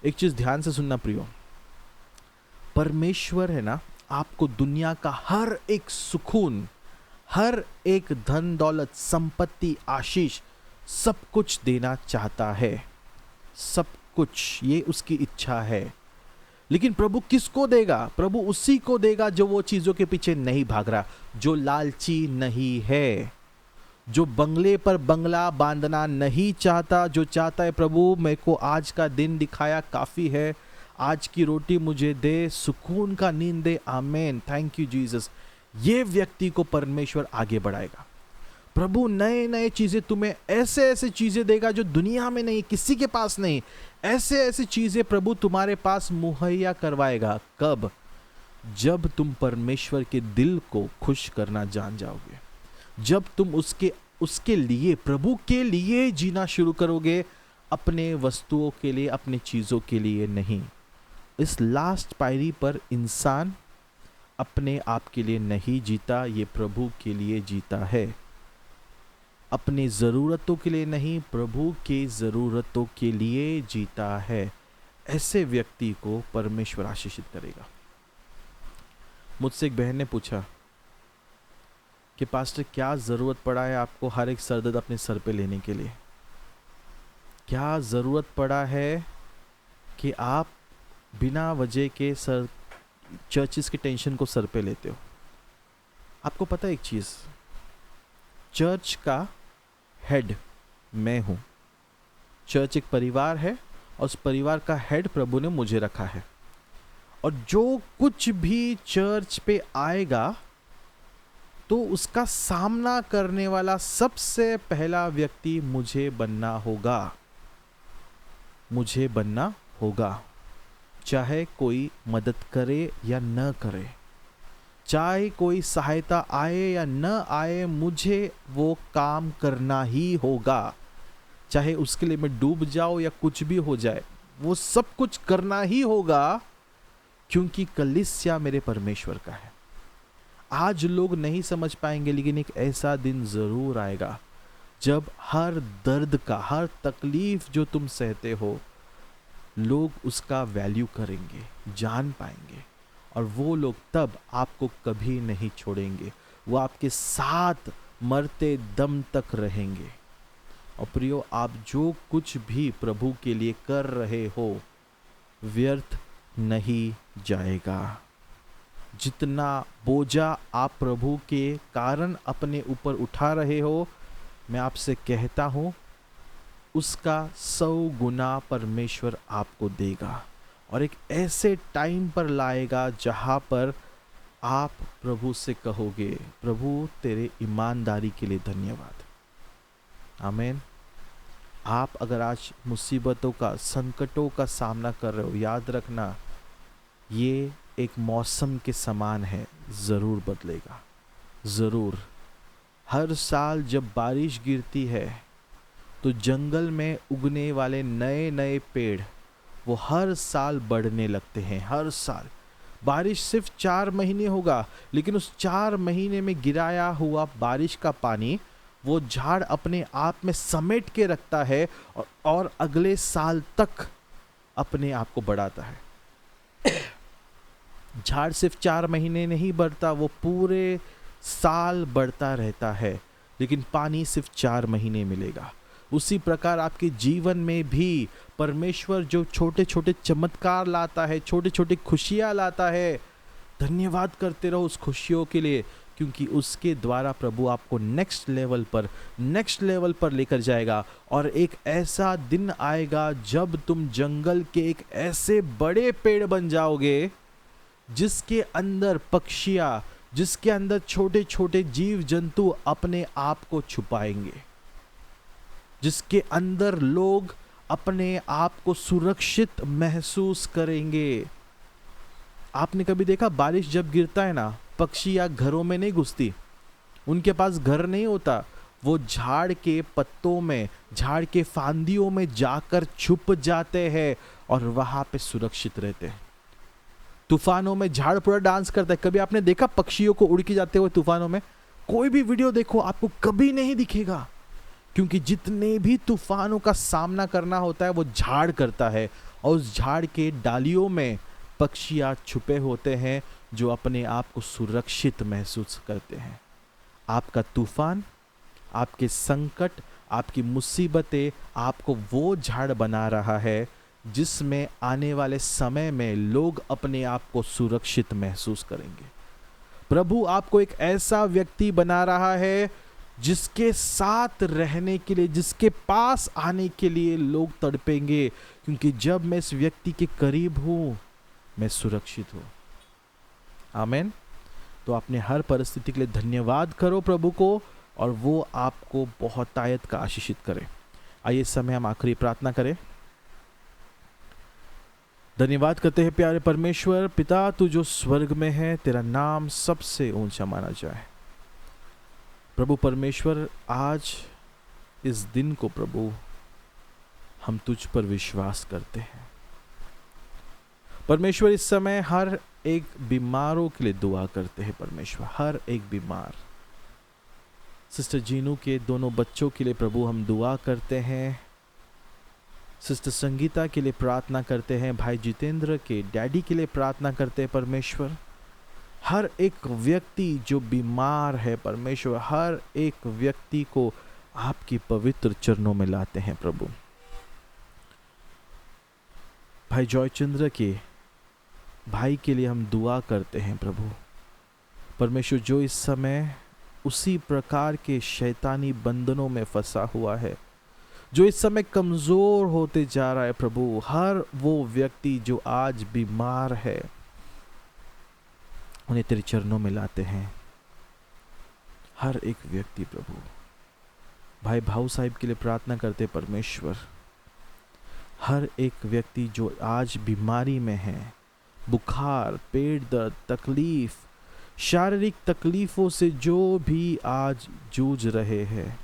एक चीज ध्यान से सुनना प्रियो, परमेश्वर है ना आपको दुनिया का हर एक सुकून, हर एक धन दौलत, संपत्ति, आशीष, सब कुछ देना चाहता है, सब कुछ, ये उसकी इच्छा है। लेकिन प्रभु किसको देगा? प्रभु उसी को देगा जो वो चीजों के पीछे नहीं भाग रहा, जो लालची नहीं है, जो बंगले पर बंगला बांधना नहीं चाहता, जो चाहता है प्रभु मेरे को आज का दिन दिखाया काफी है, आज की रोटी मुझे दे, सुकून का नींद दे, आमेन, थैंक यू जीसस। ये व्यक्ति को परमेश्वर आगे बढ़ाएगा। प्रभु नए नए चीजें तुम्हें, ऐसे ऐसे चीजें देगा जो दुनिया में नहीं, किसी के पास नहीं, ऐसे ऐसी चीजें प्रभु तुम्हारे पास मुहैया करवाएगा। कब? जब तुम परमेश्वर के दिल को खुश करना जान जाओगे, जब तुम उसके लिए, प्रभु के लिए जीना शुरू करोगे, अपने वस्तुओं के लिए, अपने चीजों के लिए नहीं। इस लास्ट पायरी पर इंसान अपने आप के लिए नहीं जीता, ये प्रभु के लिए जीता है। अपने ज़रूरतों के लिए नहीं, प्रभु के ज़रूरतों के लिए जीता है। ऐसे व्यक्ति को परमेश्वर आशीषित करेगा। मुझसे एक बहन ने पूछा कि पास्टर क्या ज़रूरत पड़ा है आपको हर एक सरदर्द अपने सर पे लेने के लिए? क्या ज़रूरत पड़ा है कि आप बिना वजह के चर्चिस की टेंशन को सर पे लेते हो? आपको पता है एक चीज़, चर्च का हेड मैं हूँ। चर्च एक परिवार है और उस परिवार का हेड प्रभु ने मुझे रखा है, और जो कुछ भी चर्च पे आएगा तो उसका सामना करने वाला सबसे पहला व्यक्ति मुझे बनना होगा, मुझे बनना होगा। चाहे कोई मदद करे या न करे, चाहे कोई सहायता आए या न आए, मुझे वो काम करना ही होगा। चाहे उसके लिए मैं डूब जाऊं या कुछ भी हो जाए, वो सब कुछ करना ही होगा, क्योंकि कलीसिया मेरे परमेश्वर का है। आज लोग नहीं समझ पाएंगे, लेकिन एक ऐसा दिन जरूर आएगा जब हर दर्द का, हर तकलीफ जो तुम सहते हो, लोग उसका वैल्यू करेंगे, जान पाएंगे, और वो लोग तब आपको कभी नहीं छोड़ेंगे, वो आपके साथ मरते दम तक रहेंगे। और प्रियो, आप जो कुछ भी प्रभु के लिए कर रहे हो व्यर्थ नहीं जाएगा। जितना बोझा आप प्रभु के कारण अपने ऊपर उठा रहे हो, मैं आपसे कहता हूं उसका 100 गुना परमेश्वर आपको देगा, और एक ऐसे टाइम पर लाएगा जहां पर आप प्रभु से कहोगे, प्रभु तेरे ईमानदारी के लिए धन्यवाद। आमीन। आप अगर आज मुसीबतों का, संकटों का सामना कर रहे हो, याद रखना ये एक मौसम के समान है, ज़रूर बदलेगा, ज़रूर। हर साल जब बारिश गिरती है तो जंगल में उगने वाले नए नए पेड़ वो हर साल बढ़ने लगते हैं। हर साल बारिश सिर्फ 4 महीने होगा, लेकिन उस 4 महीने में गिराया हुआ बारिश का पानी वो झाड़ अपने आप में समेट के रखता है, और अगले साल तक अपने आप को बढ़ाता है। झाड़ सिर्फ 4 महीने नहीं बढ़ता, वो पूरे साल बढ़ता रहता है, लेकिन पानी सिर्फ 4 महीने मिलेगा। उसी प्रकार आपके जीवन में भी परमेश्वर जो छोटे छोटे चमत्कार लाता है, छोटे छोटे खुशियाँ लाता है, धन्यवाद करते रहो उस खुशियों के लिए, क्योंकि उसके द्वारा प्रभु आपको नेक्स्ट लेवल पर लेकर जाएगा। और एक ऐसा दिन आएगा जब तुम जंगल के एक ऐसे बड़े पेड़ बन जाओगे जिसके अंदर पक्षियाँ, जिसके अंदर छोटे छोटे जीव जंतु अपने आप को छुपाएंगे, जिसके अंदर लोग अपने आप को सुरक्षित महसूस करेंगे। आपने कभी देखा बारिश जब गिरता है ना, पक्षी या घरों में नहीं घुसती, उनके पास घर नहीं होता, वो झाड़ के पत्तों में, झाड़ के फांदियों में जाकर छुप जाते हैं और वहां पे सुरक्षित रहते हैं। तूफानों में झाड़ पूरा डांस करता है। कभी आपने देखा पक्षियों को उड़ के जाते हुए तूफानों में? कोई भी वीडियो देखो आपको कभी नहीं दिखेगा, क्योंकि जितने भी तूफानों का सामना करना होता है वो झाड़ करता है, और उस झाड़ के डालियों में पक्षियाँ छुपे होते हैं जो अपने आप को सुरक्षित महसूस करते हैं। आपका तूफान, आपके संकट, आपकी मुसीबतें आपको वो झाड़ बना रहा है जिसमें आने वाले समय में लोग अपने आप को सुरक्षित महसूस करेंगे। प्रभु आपको एक ऐसा व्यक्ति बना रहा है जिसके साथ रहने के लिए, जिसके पास आने के लिए लोग तड़पेंगे, क्योंकि जब मैं इस व्यक्ति के करीब हूं मैं सुरक्षित हूं। आमीन। तो अपने हर परिस्थिति के लिए धन्यवाद करो प्रभु को, और वो आपको बहुतायत का आशीषित करे। आइए इस समय हम आखिरी प्रार्थना करें। धन्यवाद करते हैं प्यारे परमेश्वर पिता, तू जो स्वर्ग में है, तेरा नाम सबसे ऊंचा माना जाए। प्रभु परमेश्वर, आज इस दिन को प्रभु हम तुझ पर विश्वास करते हैं। परमेश्वर, इस समय हर एक बीमारों के लिए दुआ करते हैं परमेश्वर, हर एक बीमार। सिस्टर जीनू के दोनों बच्चों के लिए प्रभु हम दुआ करते हैं। सिस्टर संगीता के लिए प्रार्थना करते हैं। भाई जितेंद्र के डैडी के लिए प्रार्थना करते हैं परमेश्वर। हर एक व्यक्ति जो बीमार है परमेश्वर, हर एक व्यक्ति को आपकी पवित्र चरणों में लाते हैं प्रभु। भाई जॉयचंद्र के भाई के लिए हम दुआ करते हैं प्रभु परमेश्वर, जो इस समय उसी प्रकार के शैतानी बंधनों में फंसा हुआ है, जो इस समय कमजोर होते जा रहा है प्रभु। हर वो व्यक्ति जो आज बीमार है, उन्हें तेरे चरणों में लाते हैं। हर एक व्यक्ति प्रभु। भाई भाऊ साहिब के लिए प्रार्थना करते परमेश्वर, हर एक व्यक्ति जो आज बीमारी में है, बुखार, पेट दर्द, तकलीफ, शारीरिक तकलीफों से जो भी आज जूझ रहे हैं,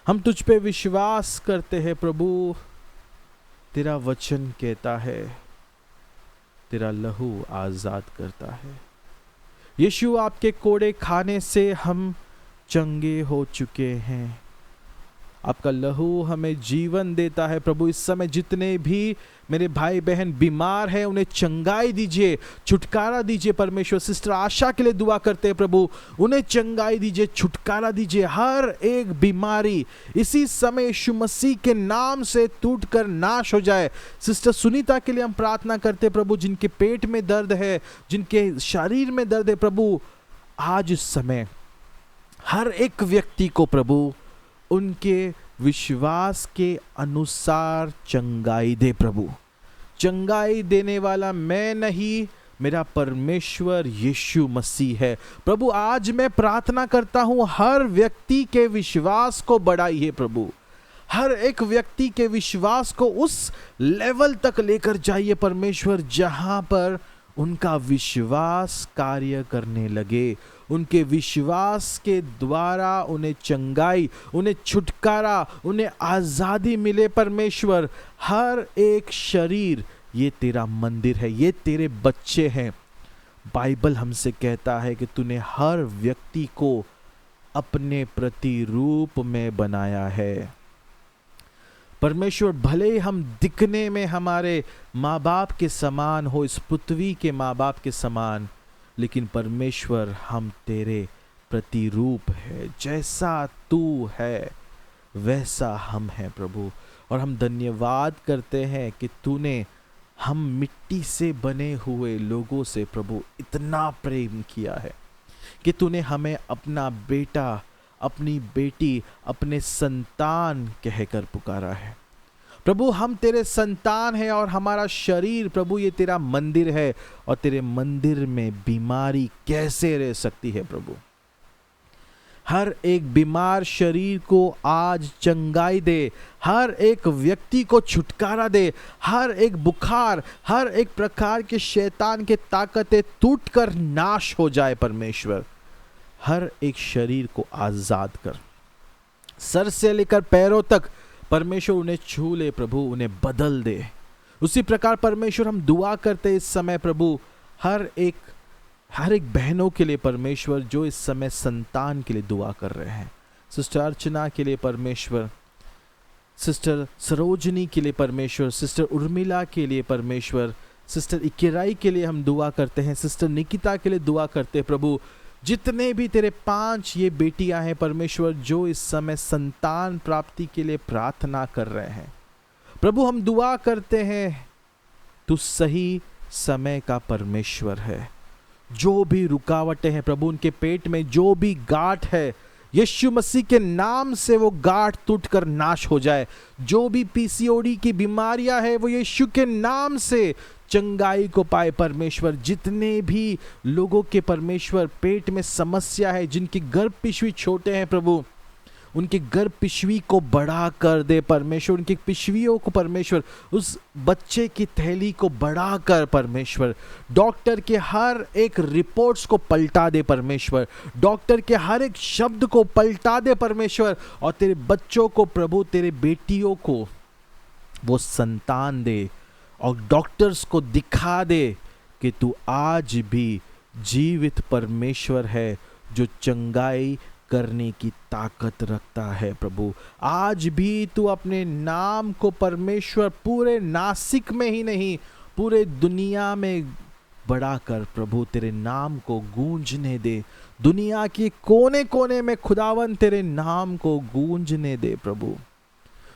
हम तुझ पे विश्वास करते हैं प्रभु। तेरा वचन कहता है, तेरा लहू आजाद करता है। यीशु, आपके कोड़े खाने से हम चंगे हो चुके हैं। आपका लहू हमें जीवन देता है प्रभु। इस समय जितने भी मेरे भाई बहन बीमार हैं, उन्हें चंगाई दीजिए, छुटकारा दीजिए परमेश्वर। सिस्टर आशा के लिए दुआ करते हैं प्रभु, उन्हें चंगाई दीजिए, छुटकारा दीजिए। हर एक बीमारी इसी समय यीशु मसीह के नाम से टूटकर नाश हो जाए। सिस्टर सुनीता के लिए हम प्रार्थना करते हैं प्रभु, जिनके पेट में दर्द है, जिनके शरीर में दर्द है प्रभु, आज इस समय हर एक व्यक्ति को प्रभु उनके विश्वास के अनुसार चंगाई दे प्रभु। चंगाई देने वाला मैं नहीं, मेरा परमेश्वर यीशु मसीह है प्रभु। आज मैं प्रार्थना करता हूं, हर व्यक्ति के विश्वास को बढ़ाइए प्रभु। हर एक व्यक्ति के विश्वास को उस लेवल तक लेकर जाइए परमेश्वर, जहां पर उनका विश्वास कार्य करने लगे। उनके विश्वास के द्वारा उन्हें चंगाई, उन्हें छुटकारा, उन्हें आज़ादी मिले परमेश्वर। हर एक शरीर, ये तेरा मंदिर है, ये तेरे बच्चे हैं। बाइबल हमसे कहता है कि तूने हर व्यक्ति को अपने प्रतिरूप में बनाया है परमेश्वर। भले ही हम दिखने में हमारे माँ बाप के समान हो, इस पृथ्वी के माँ बाप के समान, लेकिन परमेश्वर हम तेरे प्रतिरूप है। जैसा तू है वैसा हम हैं प्रभु। और हम धन्यवाद करते हैं कि तूने हम मिट्टी से बने हुए लोगों से प्रभु इतना प्रेम किया है कि तूने हमें अपना बेटा, अपनी बेटी, अपने संतान कहकर पुकारा है प्रभु। हम तेरे संतान हैं और हमारा शरीर प्रभु ये तेरा मंदिर है, और तेरे मंदिर में बीमारी कैसे रह सकती है प्रभु। हर एक बीमार शरीर को आज चंगाई दे, हर एक व्यक्ति को छुटकारा दे। हर एक बुखार, हर एक प्रकार के शैतान के ताकतें टूटकर नाश हो जाए परमेश्वर। हर एक शरीर को आजाद कर, सर से लेकर पैरों तक परमेश्वर उन्हें छू ले प्रभु, उन्हें बदल दे। उसी प्रकार परमेश्वर हम दुआ करते इस समय प्रभु, हर एक बहनों के लिए परमेश्वर जो इस समय संतान के लिए दुआ कर रहे हैं। सिस्टर अर्चना के लिए परमेश्वर, सिस्टर सरोजनी के लिए परमेश्वर, सिस्टर उर्मिला के लिए परमेश्वर, सिस्टर इकेराई के लिए हम दुआ करते हैं, सिस्टर निकिता के लिए दुआ करते हैं प्रभु। जितने भी तेरे 5 ये बेटियां हैं परमेश्वर, जो इस समय संतान प्राप्ति के लिए प्रार्थना कर रहे हैं प्रभु हम दुआ करते हैं, तू सही समय का परमेश्वर है। जो भी रुकावटें हैं प्रभु, उनके पेट में जो भी गांठ है, यीशु मसीह के नाम से वो गांठ टूटकर नाश हो जाए। जो भी पीसीओडी की बीमारियां है वो यीशु के नाम से चंगाई को पाए परमेश्वर। जितने भी लोगों के परमेश्वर पेट में समस्या है, जिनकी गर्भ पिशवी छोटे हैं प्रभु, उनकी गर्भ पिशवी को बढ़ा कर दे परमेश्वर। उनकी पिशवियों को परमेश्वर, उस बच्चे की थैली को बढ़ा कर परमेश्वर। डॉक्टर के हर एक रिपोर्ट्स को पलटा दे परमेश्वर। डॉक्टर के हर एक शब्द को पलटा दे परमेश्वर। और तेरे बच्चों को प्रभु, तेरे बेटियों को वो संतान दे, और डॉक्टर्स को दिखा दे कि तू आज भी जीवित परमेश्वर है, जो चंगाई करने की ताकत रखता है प्रभु। आज भी तू अपने नाम को परमेश्वर पूरे नासिक में ही नहीं, पूरे दुनिया में बढ़ाकर प्रभु तेरे नाम को गूंजने दे। दुनिया के कोने कोने में खुदावन तेरे नाम को गूंजने दे प्रभु।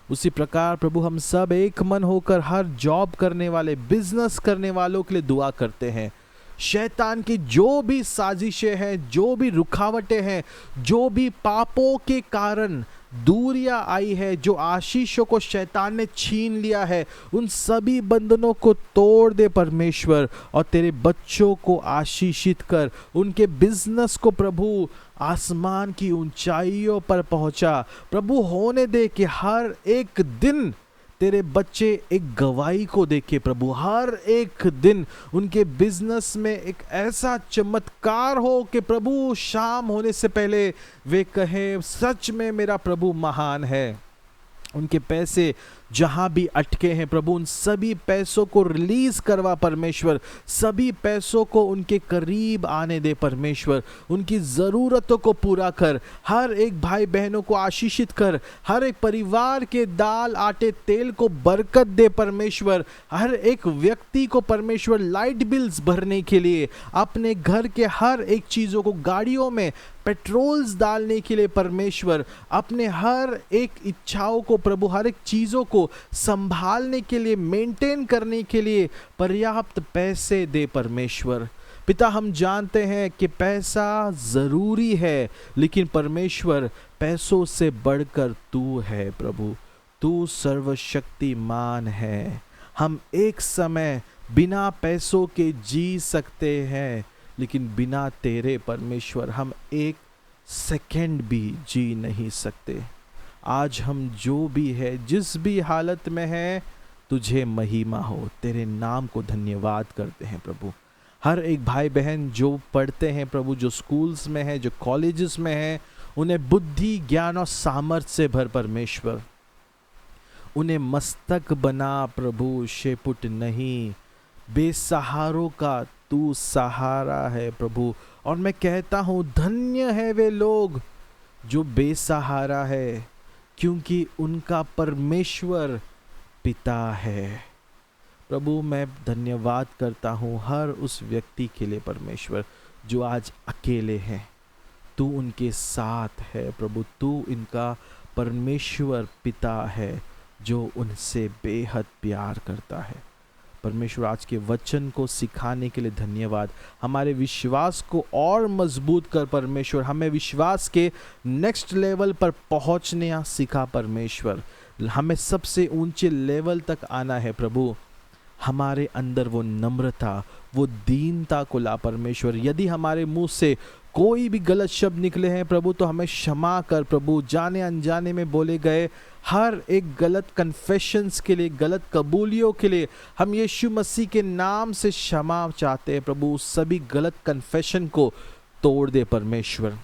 उसी प्रकार प्रभु हम सब एक मन होकर हर जॉब करने वाले, बिजनेस करने वालों के लिए दुआ करते हैं। शैतान की जो भी साजिशें हैं, जो भी रुकावटें हैं, जो भी पापों के कारण दूरियां आई है, जो आशीषों को शैतान ने छीन लिया है, उन सभी बंधनों को तोड़ दे परमेश्वर। और तेरे बच्चों को आशीषित कर, उनके बिजनेस को प्रभु आसमान की ऊंचाइयों पर पहुंचा प्रभु। होने दे कि हर एक दिन तेरे बच्चे एक गवाही को देखे प्रभु। हर एक दिन उनके बिजनेस में एक ऐसा चमत्कार हो कि प्रभु शाम होने से पहले वे कहें, सच में मेरा प्रभु महान है। उनके पैसे जहां भी अटके हैं प्रभु, उन सभी पैसों को रिलीज करवा परमेश्वर। सभी पैसों को उनके करीब आने दे परमेश्वर। उनकी ज़रूरतों को पूरा कर। हर एक भाई बहनों को आशीषित कर। हर एक परिवार के दाल आटे तेल को बरकत दे परमेश्वर। हर एक व्यक्ति को परमेश्वर लाइट बिल्स भरने के लिए, अपने घर के हर एक चीज़ों को, गाड़ियों में पेट्रोल्स डालने के लिए परमेश्वर, अपने हर एक इच्छाओं को प्रभु, हर एक चीज़ों को संभालने के लिए, मेंटेन करने के लिए पर्याप्त पैसे दे परमेश्वर। पिता हम जानते हैं कि पैसा जरूरी है, लेकिन परमेश्वर पैसों से बढ़कर तू है प्रभु। तू सर्वशक्तिमान है। हम एक समय बिना पैसों के जी सकते हैं, लेकिन बिना तेरे परमेश्वर हम एक सेकंड भी जी नहीं सकते। आज हम जो भी है, जिस भी हालत में है, तुझे महिमा हो। तेरे नाम को धन्यवाद करते हैं प्रभु। हर एक भाई बहन जो पढ़ते हैं प्रभु, जो स्कूल्स में है, जो कॉलेजेस में है, उन्हें बुद्धि, ज्ञान और सामर्थ्य से भर परमेश्वर। उन्हें मस्तक बना प्रभु, शेपुट नहीं। बेसहारों का तू सहारा है प्रभु। और मैं कहता हूँ, धन्य है वे लोग जो बेसहारा है, क्योंकि उनका परमेश्वर पिता है प्रभु। मैं धन्यवाद करता हूँ हर उस व्यक्ति के लिए परमेश्वर जो आज अकेले हैं। तू उनके साथ है प्रभु। तू इनका परमेश्वर पिता है जो उनसे बेहद प्यार करता है परमेश्वर। आज के वचन को सिखाने के लिए धन्यवाद। हमारे विश्वास को और मजबूत कर परमेश्वर। हमें विश्वास के नेक्स्ट लेवल पर पहुंचने सिखा परमेश्वर। हमें सबसे ऊंचे लेवल तक आना है प्रभु। हमारे अंदर वो नम्रता, वो दीनता को ला परमेश्वर। यदि हमारे मुंह से कोई भी गलत शब्द निकले हैं प्रभु, तो हमें क्षमा कर प्रभु। जाने अनजाने में बोले गए हर एक गलत कन्फेशंस के लिए, गलत कबूलियों के लिए हम यीशु मसीह के नाम से क्षमा चाहते हैं प्रभु। सभी गलत कन्फेशन को तोड़ दे परमेश्वर।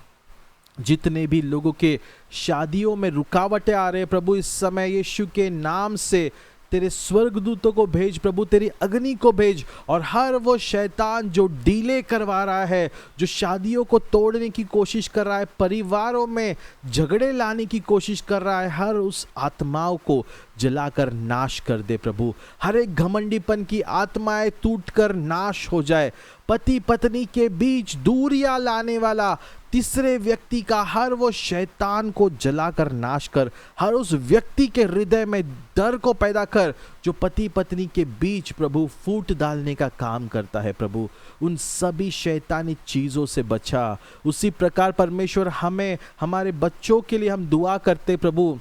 जितने भी लोगों के शादियों में रुकावटें आ रहे हैं प्रभु, इस समय यीशु के नाम से तेरे स्वर्गदूतों को भेज प्रभु, तेरी अग्नि को भेज। और हर वो शैतान जो डीले करवा रहा है, जो शादियों को तोड़ने की कोशिश कर रहा है, परिवारों में झगड़े लाने की कोशिश कर रहा है, हर उस आत्माओं को जलाकर नाश कर दे प्रभु। हर एक घमंडीपन की आत्माएं टूटकर नाश हो जाए पति पत्नी के बीच दूरियां लाने वाला, तीसरे व्यक्ति का हर वो शैतान को जलाकर नाश कर, हर उस व्यक्ति के हृदय में डर को पैदा कर जो पति पत्नी के बीच प्रभु फूट डालने का काम करता है। प्रभु उन सभी शैतानी चीजों से बचा। उसी प्रकार परमेश्वर हमें, हमारे बच्चों के लिए हम दुआ करते प्रभु,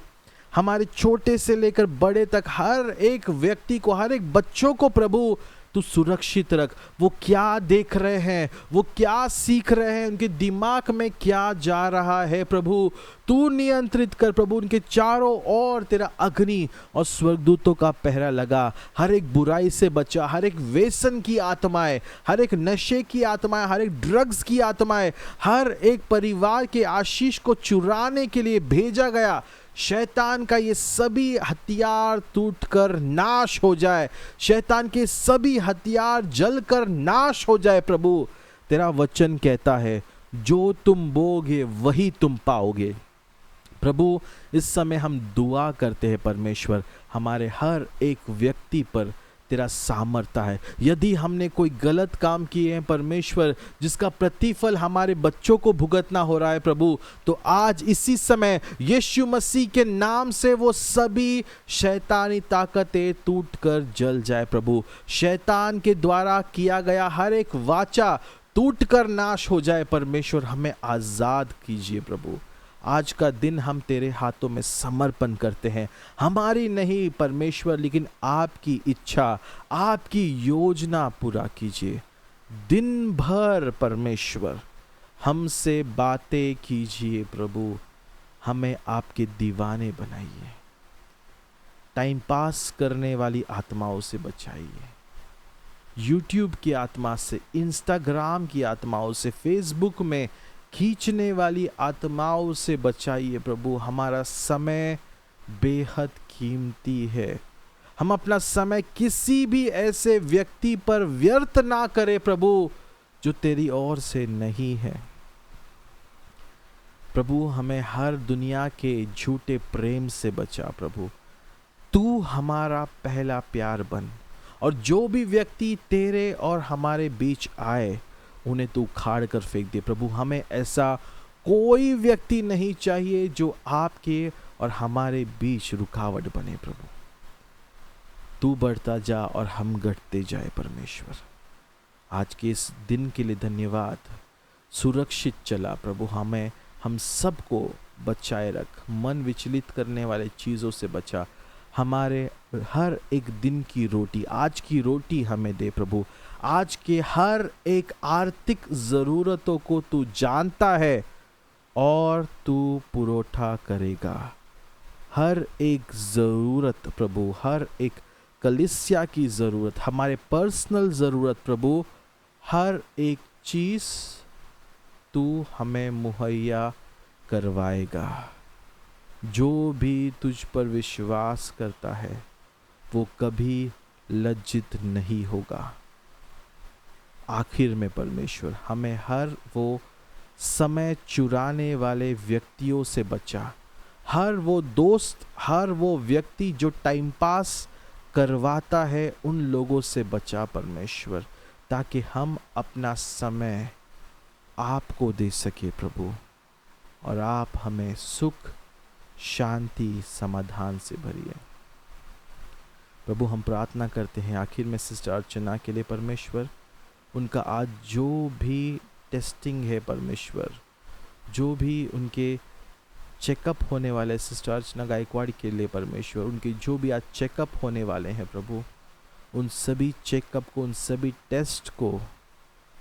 हमारे छोटे से लेकर बड़े तक हर एक व्यक्ति को, हर एक बच्चों को प्रभु तू सुरक्षित रख। वो क्या देख रहे हैं, वो क्या सीख रहे हैं, उनके दिमाग में क्या जा रहा है प्रभु तू नियंत्रित कर। प्रभु उनके चारों ओर तेरा अग्नि और स्वर्गदूतों का पहरा लगा। हर एक बुराई से बचा, हर एक व्यसन की आत्माएं, हर एक नशे की आत्माएं, हर एक ड्रग्स की आत्माएं, हर एक परिवार के आशीष को चुराने के लिए भेजा गया शैतान का ये सभी हथियार टूटकर नाश हो जाए। शैतान के सभी हथियार जलकर नाश हो जाए। प्रभु तेरा वचन कहता है जो तुम बोगे वही तुम पाओगे। प्रभु इस समय हम दुआ करते हैं परमेश्वर, हमारे हर एक व्यक्ति पर तेरा सामर्थ्य है। यदि हमने कोई गलत काम किए हैं परमेश्वर, जिसका प्रतिफल हमारे बच्चों को भुगतना हो रहा है प्रभु, तो आज इसी समय यीशु मसीह के नाम से वो सभी शैतानी ताकतें टूटकर जल जाए। प्रभु शैतान के द्वारा किया गया हर एक वाचा टूटकर नाश हो जाए। परमेश्वर हमें आजाद कीजिए प्रभु। आज का दिन हम तेरे हाथों में समर्पण करते हैं। हमारी नहीं परमेश्वर, लेकिन आपकी इच्छा, आपकी योजना पूरा कीजिए। दिन भर परमेश्वर हमसे बातें कीजिए प्रभु, हमें आपके दीवाने बनाइए। टाइम पास करने वाली आत्माओं से बचाइए, यूट्यूब की आत्मा से, इंस्टाग्राम की आत्माओं से, फेसबुक में खींचने वाली आत्माओं से बचाइए प्रभु। हमारा समय बेहद कीमती है। हम अपना समय किसी भी ऐसे व्यक्ति पर व्यर्थ ना करें प्रभु जो तेरी ओर से नहीं है। प्रभु हमें हर दुनिया के झूठे प्रेम से बचा प्रभु। तू हमारा पहला प्यार बन, और जो भी व्यक्ति तेरे और हमारे बीच आए उन्हें तू उखाड़ कर फेंक दे प्रभु। हमें ऐसा कोई व्यक्ति नहीं चाहिए जो आपके और हमारे बीच रुकावट बने प्रभु। तू बढ़ता जा और हम घटते जाए परमेश्वर। आज के इस दिन के लिए धन्यवाद। सुरक्षित चला प्रभु, हमें हम सबको बचाए रख। मन विचलित करने वाले चीज़ों से बचा। हमारे हर एक दिन की रोटी, आज की रोटी हमें दे प्रभु। आज के हर एक आर्थिक ज़रूरतों को तू जानता है और तू पुरोठा करेगा। हर एक ज़रूरत प्रभु, हर एक कलीसिया की ज़रूरत, हमारे पर्सनल ज़रूरत प्रभु, हर एक चीज़ तू हमें मुहैया करवाएगा। जो भी तुझ पर विश्वास करता है वो कभी लज्जित नहीं होगा। आखिर में परमेश्वर हमें हर वो समय चुराने वाले व्यक्तियों से बचा। हर वो दोस्त, हर वो व्यक्ति जो टाइम पास करवाता है, उन लोगों से बचा परमेश्वर, ताकि हम अपना समय आपको दे सके प्रभु, और आप हमें सुख, शांति, समाधान से भरिए प्रभु। हम प्रार्थना करते हैं आखिर में सिस्टर अर्चना के लिए परमेश्वर। उनका आज जो भी टेस्टिंग है परमेश्वर, जो भी उनके चेकअप होने वाले, सिस्टर अर्चना गायकवाड़ के लिए परमेश्वर, उनके जो भी आज चेकअप होने वाले हैं प्रभु, उन सभी चेकअप को, उन सभी टेस्ट को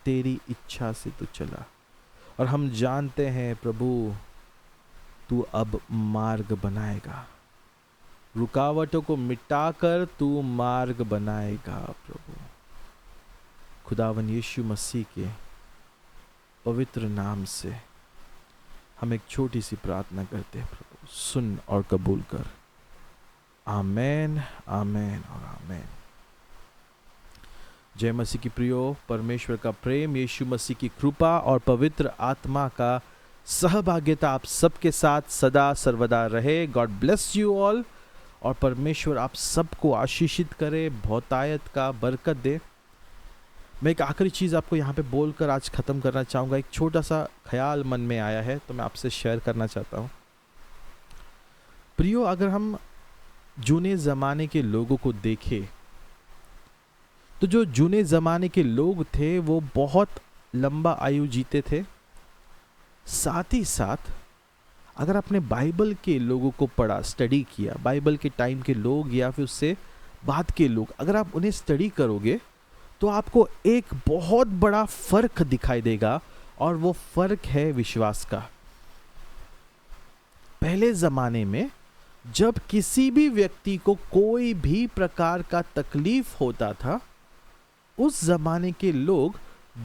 तेरी इच्छा से तू चला। और हम जानते हैं प्रभु तू अब मार्ग बनाएगा, रुकावटों को मिटाकर तू मार्ग बनाएगा प्रभु। खुदावन यीशु मसीह के पवित्र नाम से हम एक छोटी सी प्रार्थना करते हैं प्रभु, सुन और कबूल कर। आमेन, आमेन और आमेन। जय मसीह की प्रियो, परमेश्वर का प्रेम, यीशु मसीह की कृपा और पवित्र आत्मा का सहभागिता आप सबके साथ सदा सर्वदा रहे। गॉड ब्लेस यू ऑल, और परमेश्वर आप सबको आशीषित करे, बहुतायत का बरकत दे। मैं एक आखिरी चीज़ आपको यहाँ पे बोलकर आज ख़त्म करना चाहूँगा। एक छोटा सा ख्याल मन में आया है तो मैं आपसे शेयर करना चाहता हूँ। प्रियो, अगर हम जूने ज़माने के लोगों को देखें तो जो जूने ज़माने के लोग थे वो बहुत लंबा आयु जीते थे। साथ ही साथ अगर आपने बाइबल के लोगों को पढ़ा, स्टडी किया, बाइबल के टाइम के लोग या फिर उससे बाद के लोग, अगर आप उन्हें स्टडी करोगे तो आपको एक बहुत बड़ा फ़र्क दिखाई देगा, और वो फ़र्क है विश्वास का। पहले ज़माने में जब किसी भी व्यक्ति को कोई भी प्रकार का तकलीफ होता था, उस ज़माने के लोग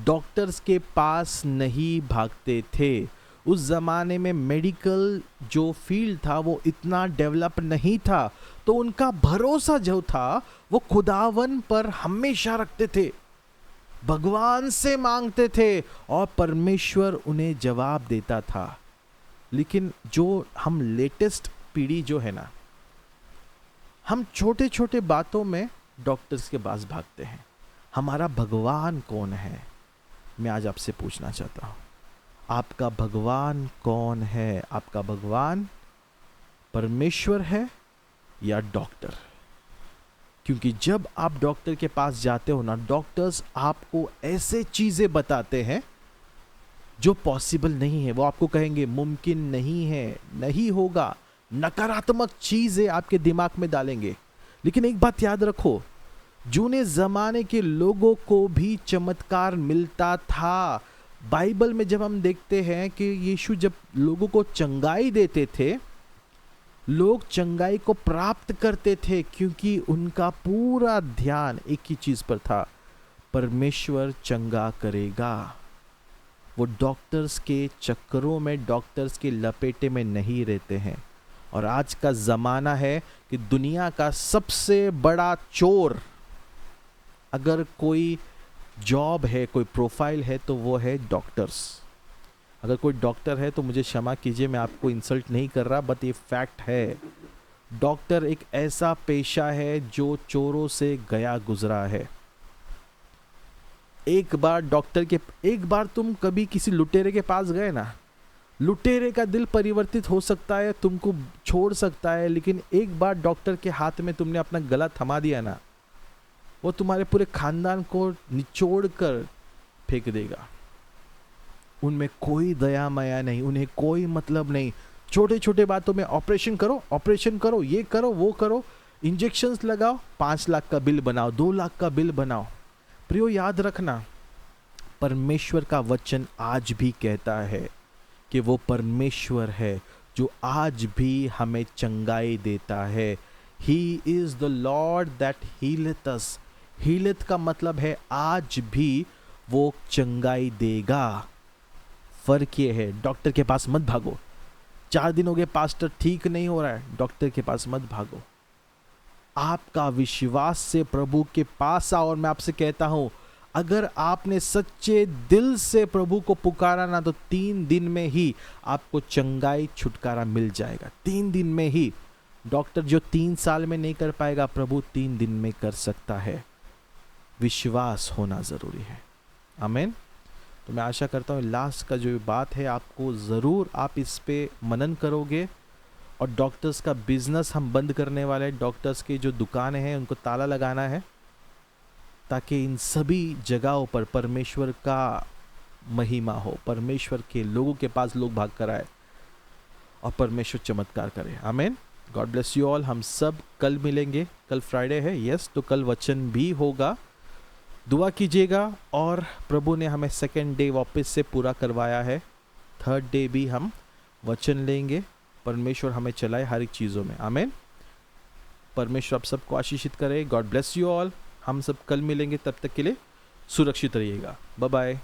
डॉक्टर्स के पास नहीं भागते थे। उस ज़माने में मेडिकल जो फील्ड था वो इतना डेवलप नहीं था, तो उनका भरोसा जो था वो खुदावन पर हमेशा रखते थे, भगवान से मांगते थे और परमेश्वर उन्हें जवाब देता था। लेकिन जो हम लेटेस्ट पीढ़ी जो है ना, हम छोटे छोटे बातों में डॉक्टर्स के पास भागते हैं। हमारा भगवान कौन है? मैं आज आपसे पूछना चाहता हूँ, आपका भगवान कौन है? आपका भगवान परमेश्वर है या डॉक्टर? क्योंकि जब आप डॉक्टर के पास जाते हो ना, डॉक्टर्स आपको ऐसे चीज़ें बताते हैं जो पॉसिबल नहीं है। वो आपको कहेंगे मुमकिन नहीं है, नहीं होगा, नकारात्मक चीज़ें आपके दिमाग में डालेंगे। लेकिन एक बात याद रखो, जूने ज़माने के लोगों को भी चमत्कार मिलता था। बाइबल में जब हम देखते हैं कि यीशु जब लोगों को चंगाई देते थे, लोग चंगाई को प्राप्त करते थे क्योंकि उनका पूरा ध्यान एक ही चीज़ पर था, परमेश्वर चंगा करेगा। वो डॉक्टर्स के चक्करों में, डॉक्टर्स के लपेटे में नहीं रहते हैं। और आज का ज़माना है कि दुनिया का सबसे बड़ा चोर, अगर कोई जॉब है, कोई प्रोफाइल है, तो वो है डॉक्टर्स। अगर कोई डॉक्टर है तो मुझे क्षमा कीजिए, मैं आपको इंसल्ट नहीं कर रहा, बट ये फैक्ट है। डॉक्टर एक ऐसा पेशा है जो चोरों से गया गुजरा है। एक बार तुम कभी किसी लुटेरे के पास गए ना, लुटेरे का दिल परिवर्तित हो सकता है, तुमको छोड़ सकता है, लेकिन एक बार डॉक्टर के हाथ में तुमने अपना गला थमा दिया ना, वो तुम्हारे पूरे खानदान को निचोड़ कर फेंक देगा। उनमें कोई दया माया नहीं, उन्हें कोई मतलब नहीं। छोटे छोटे बातों में ऑपरेशन करो, ये करो, वो करो, इंजेक्शंस लगाओ, 5 लाख का बिल बनाओ, 2 लाख का बिल बनाओ। प्रियो, याद रखना, परमेश्वर का वचन आज भी कहता है कि वो परमेश्वर है जो आज भी हमें चंगाई देता है। He is the Lord that healeth us। हीलत का मतलब है आज भी वो चंगाई देगा। फर्क ये है, डॉक्टर के पास मत भागो। 4 दिन हो गए पास्टर ठीक नहीं हो रहा है, डॉक्टर के पास मत भागो। आपका विश्वास से प्रभु के पास आओ। और मैं आपसे कहता हूं, अगर आपने सच्चे दिल से प्रभु को पुकारा ना, तो 3 दिन में ही आपको चंगाई, छुटकारा मिल जाएगा। 3 दिन में ही। डॉक्टर जो 3 साल में नहीं कर पाएगा, प्रभु 3 दिन में कर सकता है। विश्वास होना ज़रूरी है। आमीन। तो मैं आशा करता हूँ लास्ट का जो बात है, आपको ज़रूर आप इस पे मनन करोगे। और डॉक्टर्स का बिजनेस हम बंद करने वाले हैं। डॉक्टर्स की जो दुकानें हैं उनको ताला लगाना है, ताकि इन सभी जगहों पर परमेश्वर का महिमा हो, परमेश्वर के लोगों के पास लोग भाग कर आए और परमेश्वर चमत्कार करे। आमीन। God bless you all. हम सब कल मिलेंगे। कल फ्राइडे है, यस, तो कल वचन भी होगा। दुआ कीजिएगा। और प्रभु ने हमें 2nd डे वापस से पूरा करवाया है। 3rd डे भी हम वचन लेंगे। परमेश्वर हमें चलाए हर एक चीज़ों में। आमीन। परमेश्वर आप सबको आशीषित करे। God bless you all. हम सब कल मिलेंगे, तब तक के लिए सुरक्षित रहिएगा। Bye bye.